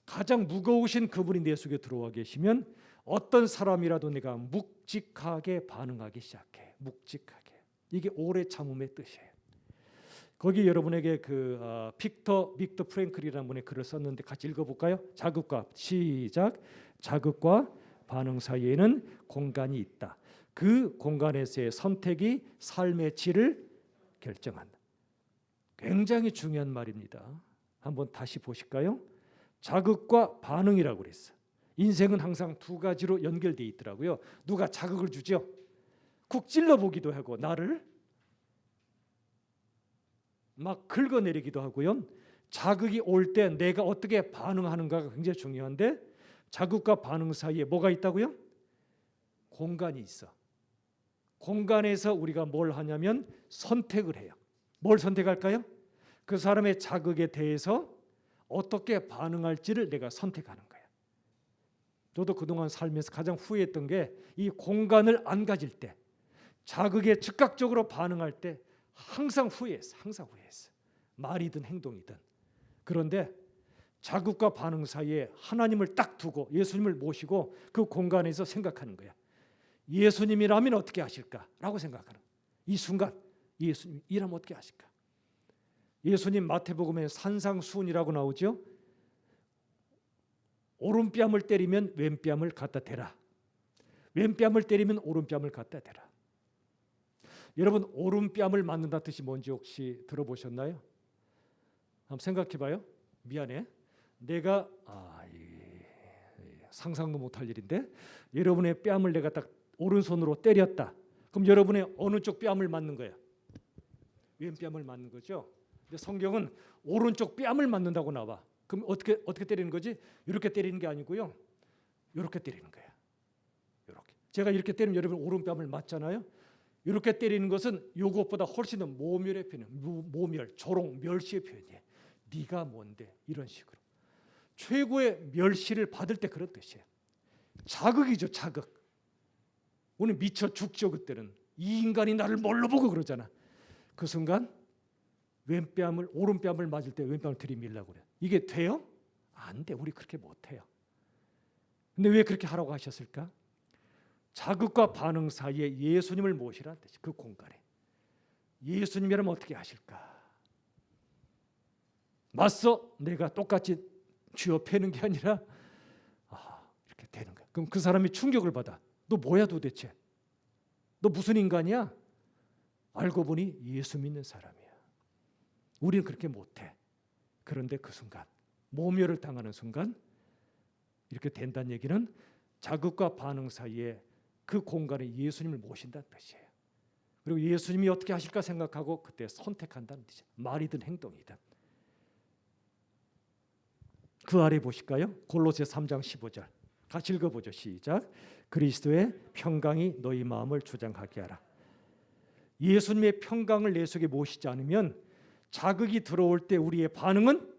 Speaker 1: 가장 무거우신 그분이 내 속에 들어와 계시면 어떤 사람이라도 내가 묵직하게 반응하기 시작해. 묵직하게. 이게 오래 참음의 뜻이에요. 거기 여러분에게 빅터 프랭클이라는 분의 글을 썼는데 같이 읽어볼까요? 자극과 시작. 자극과 반응 사이에는 공간이 있다. 그 공간에서의 선택이 삶의 질을 결정한다. 굉장히 중요한 말입니다. 한번 다시 보실까요? 자극과 반응이라고 그랬어. 인생은 항상 두 가지로 연결되어 있더라고요. 누가 자극을 주죠. 쿡 찔러보기도 하고 나를 막 긁어내리기도 하고요. 자극이 올 때 내가 어떻게 반응하는가가 굉장히 중요한데 자극과 반응 사이에 뭐가 있다고요? 공간이 있어. 공간에서 우리가 뭘 하냐면 선택을 해요. 뭘 선택할까요? 그 사람의 자극에 대해서 어떻게 반응할지를 내가 선택하는 거예요. 저도 그동안 살면서 가장 후회했던 게 이 공간을 안 가질 때, 자극에 즉각적으로 반응할 때 항상 후회했어. 항상 후회했어. 말이든 행동이든. 그런데 자극과 반응 사이에 하나님을 딱 두고 예수님을 모시고 그 공간에서 생각하는 거야. 예수님이라면 어떻게 하실까라고 생각하는. 이 순간 예수님 이라면 어떻게 하실까? 예수님 마태복음에 산상수훈이라고 나오죠. 오른뺨을 때리면 왼뺨을 갖다 대라. 왼뺨을 때리면 오른뺨을 갖다 대라. 여러분 오른뺨을 맞는다는 뜻이 뭔지 혹시 들어보셨나요? 한번 생각해봐요. 미안해. 내가 상상도 못할 일인데 여러분의 뺨을 내가 딱 오른손으로 때렸다. 그럼 여러분의 어느 쪽 뺨을 맞는 거야? 왼뺨을 맞는 거죠. 근데 성경은 오른쪽 뺨을 맞는다고 나와. 그럼 어떻게 때리는 거지? 이렇게 때리는 게 아니고요. 이렇게 때리는 거야. 이렇게. 제가 이렇게 때리면 여러분 오른뺨을 맞잖아요. 이렇게 때리는 것은 이것보다 훨씬 더 모멸의 표현, 모멸, 조롱, 멸시의 표현이에요. 네가 뭔데? 이런 식으로. 최고의 멸시를 받을 때 그런 뜻이에요. 자극이죠, 자극. 오늘 미쳐 죽죠, 그때는. 이 인간이 나를 뭘로 보고 그러잖아. 그 순간 오른뺨을 맞을 때 왼뺨을 들이밀려고 그래. 이게 돼요? 안 돼. 우리 그렇게 못해요. 근데 왜 그렇게 하라고 하셨을까? 자극과 반응 사이에 예수님을 모시라는 뜻이 그 공간에. 예수님이라면 어떻게 하실까? 맞서 내가 똑같이 쥐어 패는 게 아니라 이렇게 되는 거야. 그럼 그 사람이 충격을 받아. 너 뭐야 도대체? 너 무슨 인간이야? 알고 보니 예수 믿는 사람이야. 우리는 그렇게 못해. 그런데 그 순간 모멸을 당하는 순간 이렇게 된다는 얘기는 자극과 반응 사이에 그 공간에 예수님을 모신다는 뜻이에요. 그리고 예수님이 어떻게 하실까 생각하고 그때 선택한다는 뜻이에요. 말이든 행동이든. 그 아래 보실까요? 골로새 3장 15절. 같이 읽어보죠. 시작. 그리스도의 평강이 너희 마음을 주장하게 하라. 예수님의 평강을 내 속에 모시지 않으면 자극이 들어올 때 우리의 반응은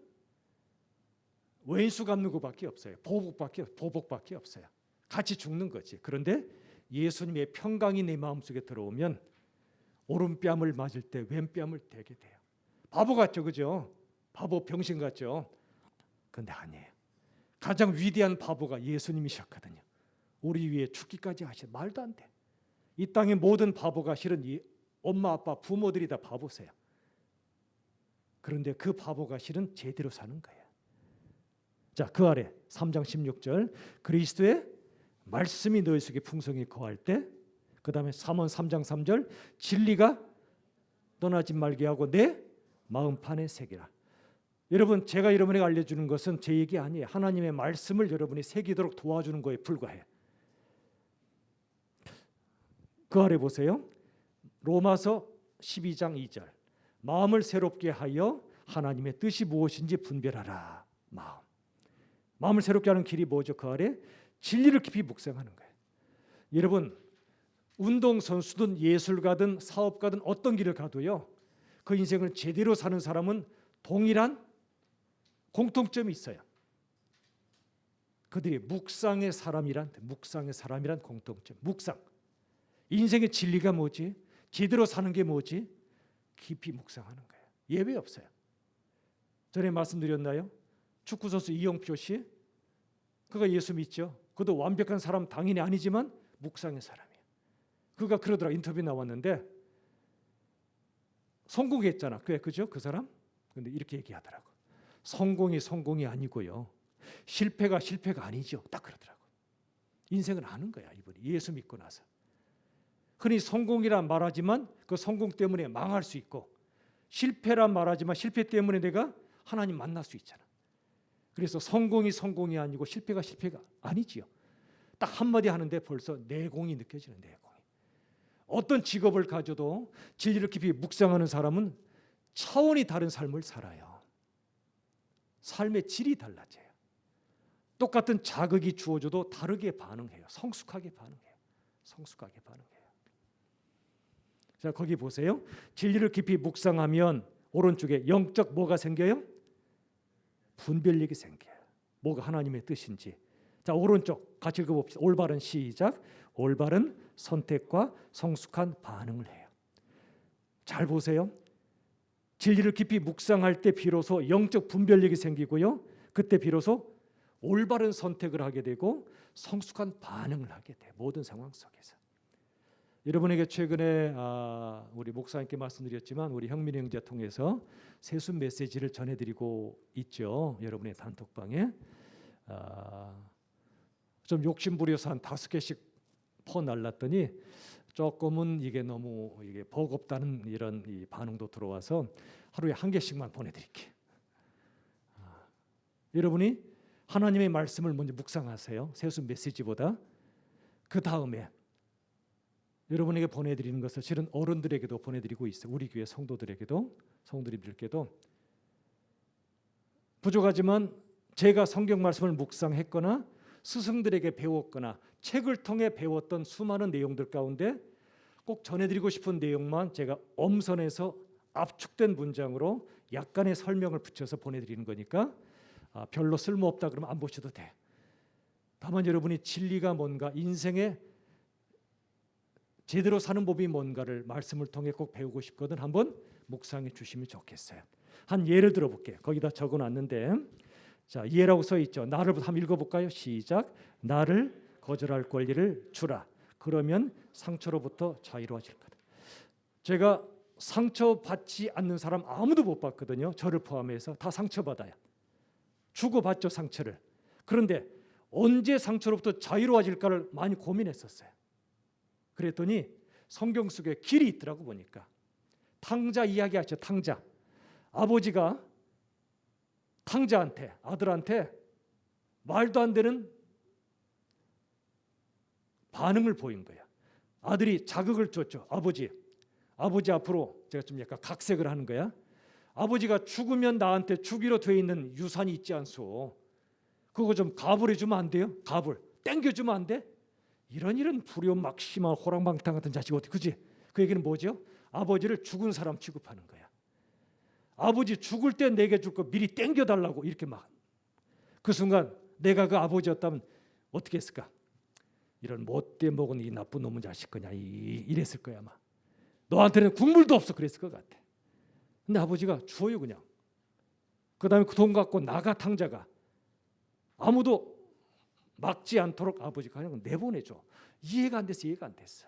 Speaker 1: 왼수 갚는 것밖에 없어요. 보복밖에 없어요. 같이 죽는 거지. 그런데 예수님의 평강이 내 마음속에 들어오면 오른뺨을 맞을 때 왼뺨을 대게 돼요. 바보 같죠, 그죠? 바보 병신 같죠. 근데 아니에요. 가장 위대한 바보가 예수님이셨거든요. 우리 위해 죽기까지 하신 말도 안 돼. 이 땅의 모든 바보가 실은 이 엄마 아빠 부모들이 다 바보세요. 그런데 그 바보가 실은 제대로 사는 거예요. 자, 그 아래 3장 16절 그리스도의 말씀이 너희 속에 풍성히 거할 때, 그 다음에 3장 3절 진리가 떠나지 말게 하고 내 마음판에 새기라. 여러분, 제가 여러분에게 알려주는 것은 제 얘기 아니에요. 하나님의 말씀을 여러분이 새기도록 도와주는 거에 불과해요. 그 아래 보세요. 로마서 12장 2절 마음을 새롭게 하여 하나님의 뜻이 무엇인지 분별하라. 마음을 새롭게 하는 길이 뭐죠? 그 아래 진리를 깊이 묵상하는 거예요. 여러분, 운동선수든 예술가든 사업가든 어떤 길을 가도요, 그 인생을 제대로 사는 사람은 동일한 공통점이 있어요. 그들이 묵상의 사람이란 공통점. 묵상. 인생의 진리가 뭐지? 제대로 사는 게 뭐지? 깊이 묵상하는 거예요. 예외 없어요. 전에 말씀드렸나요? 축구선수 이영표 씨, 그가 예수 믿죠. 그도 완벽한 사람 당연히 아니지만 묵상의 사람이에요. 그가 그러더라. 인터뷰 나왔는데 성공했잖아. 그죠? 그 사람? 근데 이렇게 얘기하더라고. 성공이 아니고요. 실패가 아니죠. 딱 그러더라고. 인생을 아는 거야, 이분이. 예수 믿고 나서. 흔히 성공이란 말하지만 그 성공 때문에 망할 수 있고, 실패란 말하지만 실패 때문에 내가 하나님 만날 수 있잖아. 그래서 성공이 아니고 실패가 아니지요. 딱 한마디 하는데 벌써 내공이 느껴지는 내공이. 어떤 직업을 가져도 진리를 깊이 묵상하는 사람은 차원이 다른 삶을 살아요. 삶의 질이 달라져요. 똑같은 자극이 주어져도 다르게 반응해요. 성숙하게 반응해요. 자, 거기 보세요. 진리를 깊이 묵상하면 오른쪽에 영적 뭐가 생겨요? 분별력이 생겨요. 뭐가 하나님의 뜻인지. 자, 오른쪽 같이 읽어봅시다. 올바른 시작. 올바른 선택과 성숙한 반응을 해요. 잘 보세요. 진리를 깊이 묵상할 때 비로소 영적 분별력이 생기고요. 그때 비로소 올바른 선택을 하게 되고 성숙한 반응을 하게 돼요. 모든 상황 속에서. 여러분에게 최근에 우리 목사님께 말씀드렸지만 우리 형민 형제 통해서 세순 메시지를 전해드리고 있죠. 여러분의 단톡방에 좀 욕심부려서 한 5개씩 퍼날랐더니 조금은 이게 너무 버겁다는 이런 이 반응도 들어와서 하루에 1개씩만 보내드릴게요. 여러분이 하나님의 말씀을 먼저 묵상하세요. 세순 메시지보다. 그 다음에 여러분에게 보내드리는 것을 실은 어른들에게도 보내드리고 있어요. 우리 교회 성도님들께도 부족하지만 제가 성경 말씀을 묵상했거나 스승들에게 배웠거나 책을 통해 배웠던 수많은 내용들 가운데 꼭 전해드리고 싶은 내용만 제가 엄선해서 압축된 문장으로 약간의 설명을 붙여서 보내드리는 거니까 별로 쓸모없다 그러면 안 보셔도 돼. 다만 여러분이 진리가 뭔가, 인생의 제대로 사는 법이 뭔가를 말씀을 통해 꼭 배우고 싶거든 한번 묵상해 주시면 좋겠어요. 한 예를 들어볼게요. 거기다 적어놨는데, 자, 예라고 써 있죠. 나를 한번 읽어볼까요? 시작. 나를 거절할 권리를 주라. 그러면 상처로부터 자유로워질 거다. 제가 상처받지 않는 사람 아무도 못 봤거든요. 저를 포함해서 다 상처받아요. 주고받죠, 상처를. 그런데 언제 상처로부터 자유로워질까를 많이 고민했었어요. 그랬더니 성경 속에 길이 있더라고. 보니까 탕자 이야기 하죠. 탕자. 아버지가 탕자한테, 아들한테 말도 안 되는 반응을 보인 거야. 아들이 자극을 줬죠. 아버지 앞으로 제가 좀 약간 각색을 하는 거야. 아버지가 죽으면 나한테 주기로 돼 있는 유산이 있지 않소. 그거 좀 가불해 주면 안 돼요? 가불 땡겨 주면 안 돼? 이런 불효 막심한 호랑방탕 같은 자식 어떻게 그지? 그 얘기는 뭐죠? 아버지를 죽은 사람 취급하는 거야. 아버지 죽을 때 내게 줄 거 미리 땡겨 달라고 이렇게 막. 그 순간 내가 그 아버지였다면 어떻게 했을까? 이런 못돼 먹은 이 나쁜 놈은 자식 거냐 이랬을 거야 아마. 너한테는 국물도 없어 그랬을 것 같아. 근데 아버지가 주어요 그냥. 그다음에 그 돈 갖고 나가 탕자가 아무도 막지 않도록 아버지가 그냥 내보내줘. 이해가 안 됐어.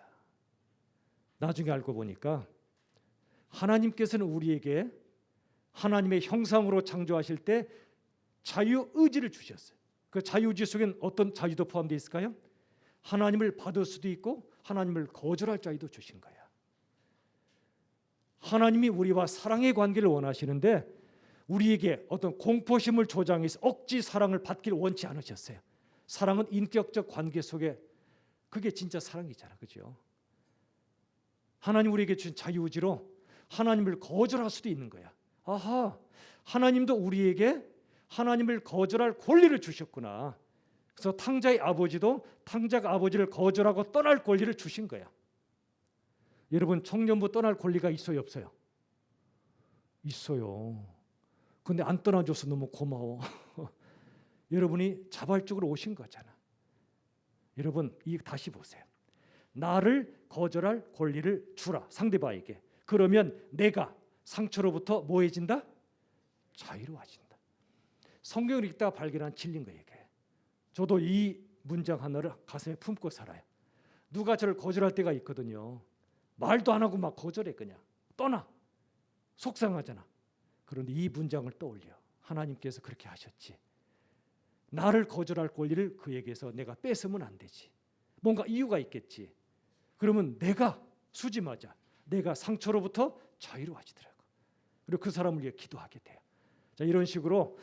Speaker 1: 나중에 알고 보니까 하나님께서는 우리에게 하나님의 형상으로 창조하실 때 자유의지를 주셨어요. 그 자유의지 속엔 어떤 자유도 포함되어 있을까요? 하나님을 받을 수도 있고 하나님을 거절할 자유도 주신 거야. 하나님이 우리와 사랑의 관계를 원하시는데 우리에게 어떤 공포심을 조장해서 억지 사랑을 받기를 원치 않으셨어요. 사랑은 인격적 관계 속에 그게 진짜 사랑이잖아. 그죠? 하나님 우리에게 주신 자유의지로 하나님을 거절할 수도 있는 거야. 아하, 하나님도 우리에게 하나님을 거절할 권리를 주셨구나. 그래서 탕자의 아버지도 탕자가 아버지를 거절하고 떠날 권리를 주신 거야. 여러분 청년부 떠날 권리가 있어요 없어요? 있어요. 근데 안 떠나줘서 너무 고마워. 여러분이 자발적으로 오신 거잖아. 여러분 이 다시 보세요. 나를 거절할 권리를 주라 상대방에게. 그러면 내가 상처로부터 뭐해진다? 자유로워진다. 성경을 읽다가 발견한 진리인 거예요. 이게. 저도 이 문장 하나를 가슴에 품고 살아요. 누가 저를 거절할 때가 있거든요. 말도 안 하고 막 거절해 그냥. 떠나. 속상하잖아. 그런데 이 문장을 떠올려. 하나님께서 그렇게 하셨지. 나를 거절할 권리를 그에게서 내가 뺏으면 안 되지. 뭔가 이유가 있겠지. 그러면 내가 수지맞아. 내가 상처로부터 자유로워지더라고. 그리고 그 사람을 위해 기도하게 돼요. 자, 이런 식으로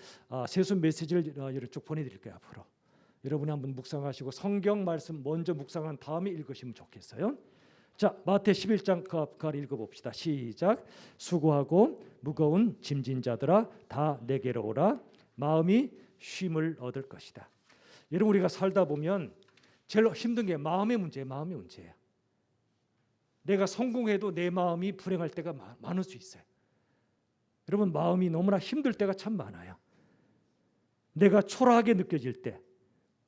Speaker 1: 세순 메시지를 쭉 보내드릴게요. 앞으로 여러분이 한번 묵상하시고 성경 말씀 먼저 묵상한 다음에 읽으시면 좋겠어요. 자, 마태 11장 그 아래 읽어봅시다. 시작. 수고하고 무거운 짐진 자들아 다 내게로 오라. 마음이 쉼을 얻을 것이다. 여러분 우리가 살다 보면 제일 힘든 게 마음의 문제예요. 내가 성공해도 내 마음이 불행할 때가 많을 수 있어요. 여러분 마음이 너무나 힘들 때가 참 많아요. 내가 초라하게 느껴질 때,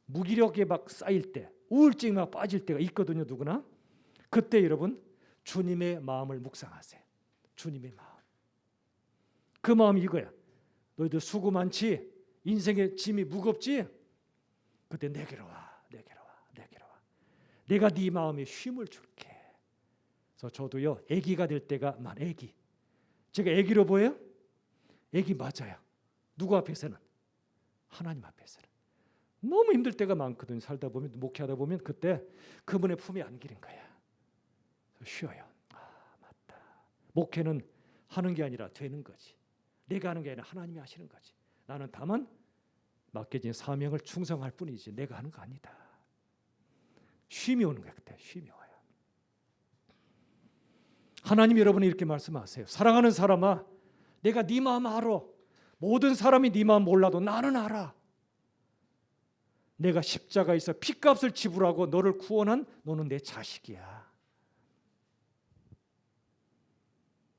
Speaker 1: 무기력에 막 쌓일 때, 우울증이 막 빠질 때가 있거든요. 누구나. 그때 여러분 주님의 마음을 묵상하세요. 주님의 마음. 그 마음이 이거야. 너희들 수고 많지? 인생의 짐이 무겁지? 그때 내게로 와. 내가 네 마음에 쉼을 줄게. 그래서 저도요 아기가 될 때가 아기. 제가 아기로 보여요? 아기 맞아요. 누구 앞에서는? 하나님 앞에서는. 너무 힘들 때가 많거든요. 살다 보면 목회하다 보면 그때 그분의 품에 안기는 거야. 쉬어요. 맞다. 목회는 하는 게 아니라 되는 거지. 내가 하는 게 아니라 하나님이 하시는 거지. 나는 다만 맡겨진 사명을 충성할 뿐이지 내가 하는 거 아니다. 쉼이 오는 거야. 그때 쉼이 와요. 하나님 여러분이 이렇게 말씀하세요. 사랑하는 사람아, 내가 네 마음 알아. 모든 사람이 네 마음 몰라도 나는 알아. 내가 십자가에서 핏값을 지불하고 너를 구원한 너는 내 자식이야.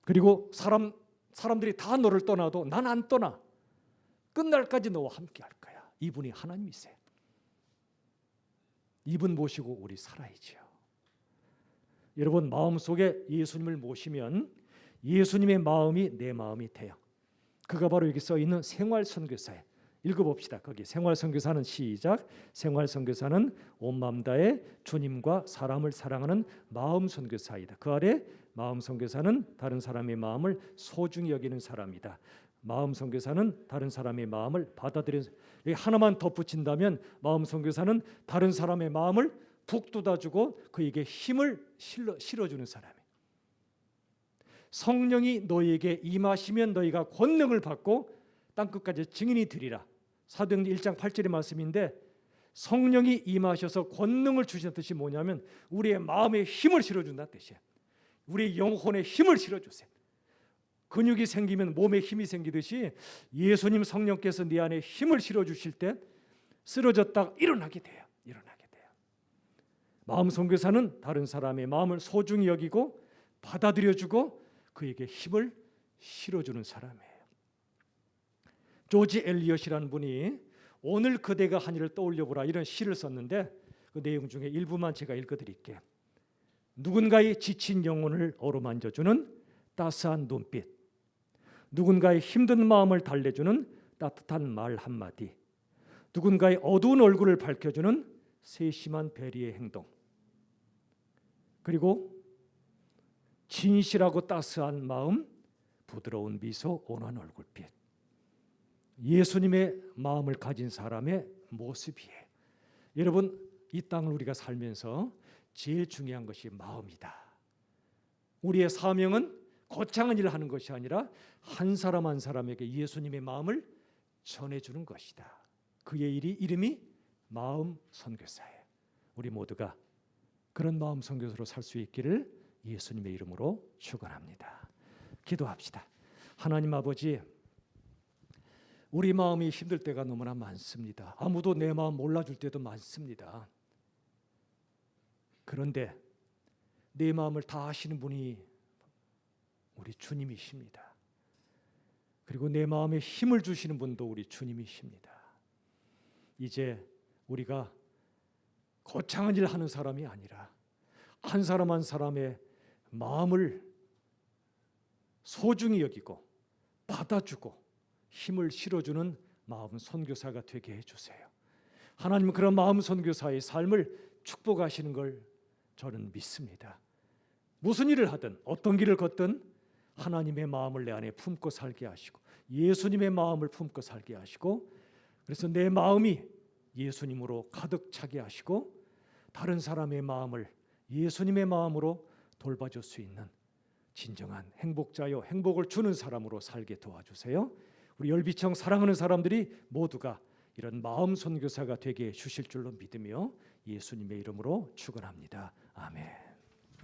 Speaker 1: 그리고 사람들이 다 너를 떠나도 난 안 떠나. 끝날까지 너와 함께 할 거야. 이분이 하나님이세요. 이분 모시고 우리 살아야죠. 여러분 마음속에 예수님을 모시면 예수님의 마음이 내 마음이 돼요. 그가 바로 여기 써 있는 생활선교사예요. 읽어봅시다. 거기 생활선교사는 시작. 생활선교사는 온 마음 다해 주님과 사람을 사랑하는 마음선교사이다. 그 아래 마음선교사는 다른 사람의 마음을 소중히 여기는 사람이다. 마음선교사는 다른 사람의 마음을 받아들이는. 여기 하나만 덧붙인다면 마음선교사는 다른 사람의 마음을 북돋아주고 그에게 힘을 실어주는 사람이에요. 성령이 너희에게 임하시면 너희가 권능을 받고 땅끝까지 증인이 되리라. 사도행전 1장 8절의 말씀인데 성령이 임하셔서 권능을 주시는 뜻이 뭐냐면 우리의 마음에 힘을 실어준다는 뜻이에요. 우리의 영혼에 힘을 실어주세요. 근육이 생기면 몸에 힘이 생기듯이 예수님 성령께서 네 안에 힘을 실어주실 때 쓰러졌다가 일어나게 돼요. 일어나게 돼요. 마음 선교사는 다른 사람의 마음을 소중히 여기고 받아들여주고 그에게 힘을 실어주는 사람이에요. 조지 엘리엇이라는 분이 오늘 그대가 한 일을 떠올려보라 이런 시를 썼는데 그 내용 중에 일부만 제가 읽어드릴게요. 누군가의 지친 영혼을 어루만져주는 따스한 눈빛, 누군가의 힘든 마음을 달래주는 따뜻한 말 한마디, 누군가의 어두운 얼굴을 밝혀주는 세심한 배려의 행동, 그리고 진실하고 따스한 마음, 부드러운 미소, 온화한 얼굴빛. 예수님의 마음을 가진 사람의 모습이에요. 여러분, 이 땅을 우리가 살면서 제일 중요한 것이 마음이다. 우리의 사명은 거창한 일을 하는 것이 아니라 한 사람 한 사람에게 예수님의 마음을 전해주는 것이다. 그의 이름이 마음 선교사예요. 우리 모두가 그런 마음 선교사로 살 수 있기를 예수님의 이름으로 축원합니다. 기도합시다. 하나님 아버지, 우리 마음이 힘들 때가 너무나 많습니다. 아무도 내 마음 몰라줄 때도 많습니다. 그런데 내 마음을 다 아시는 분이 우리 주님이십니다. 그리고 내 마음에 힘을 주시는 분도 우리 주님이십니다. 이제 우리가 거창한 일 하는 사람이 아니라 한 사람 한 사람의 마음을 소중히 여기고 받아주고 힘을 실어주는 마음 선교사가 되게 해주세요. 하나님은 그런 마음 선교사의 삶을 축복하시는 걸 저는 믿습니다. 무슨 일을 하든 어떤 길을 걷든 하나님의 마음을 내 안에 품고 살게 하시고 예수님의 마음을 품고 살게 하시고 그래서 내 마음이 예수님으로 가득 차게 하시고 다른 사람의 마음을 예수님의 마음으로 돌봐줄 수 있는 진정한 행복자요 행복을 주는 사람으로 살게 도와주세요. 우리 열비청 사랑하는 사람들이 모두가 이런 마음 선교사가 되게 해주실 줄로 믿으며 예수님의 이름으로 축원합니다. 아멘.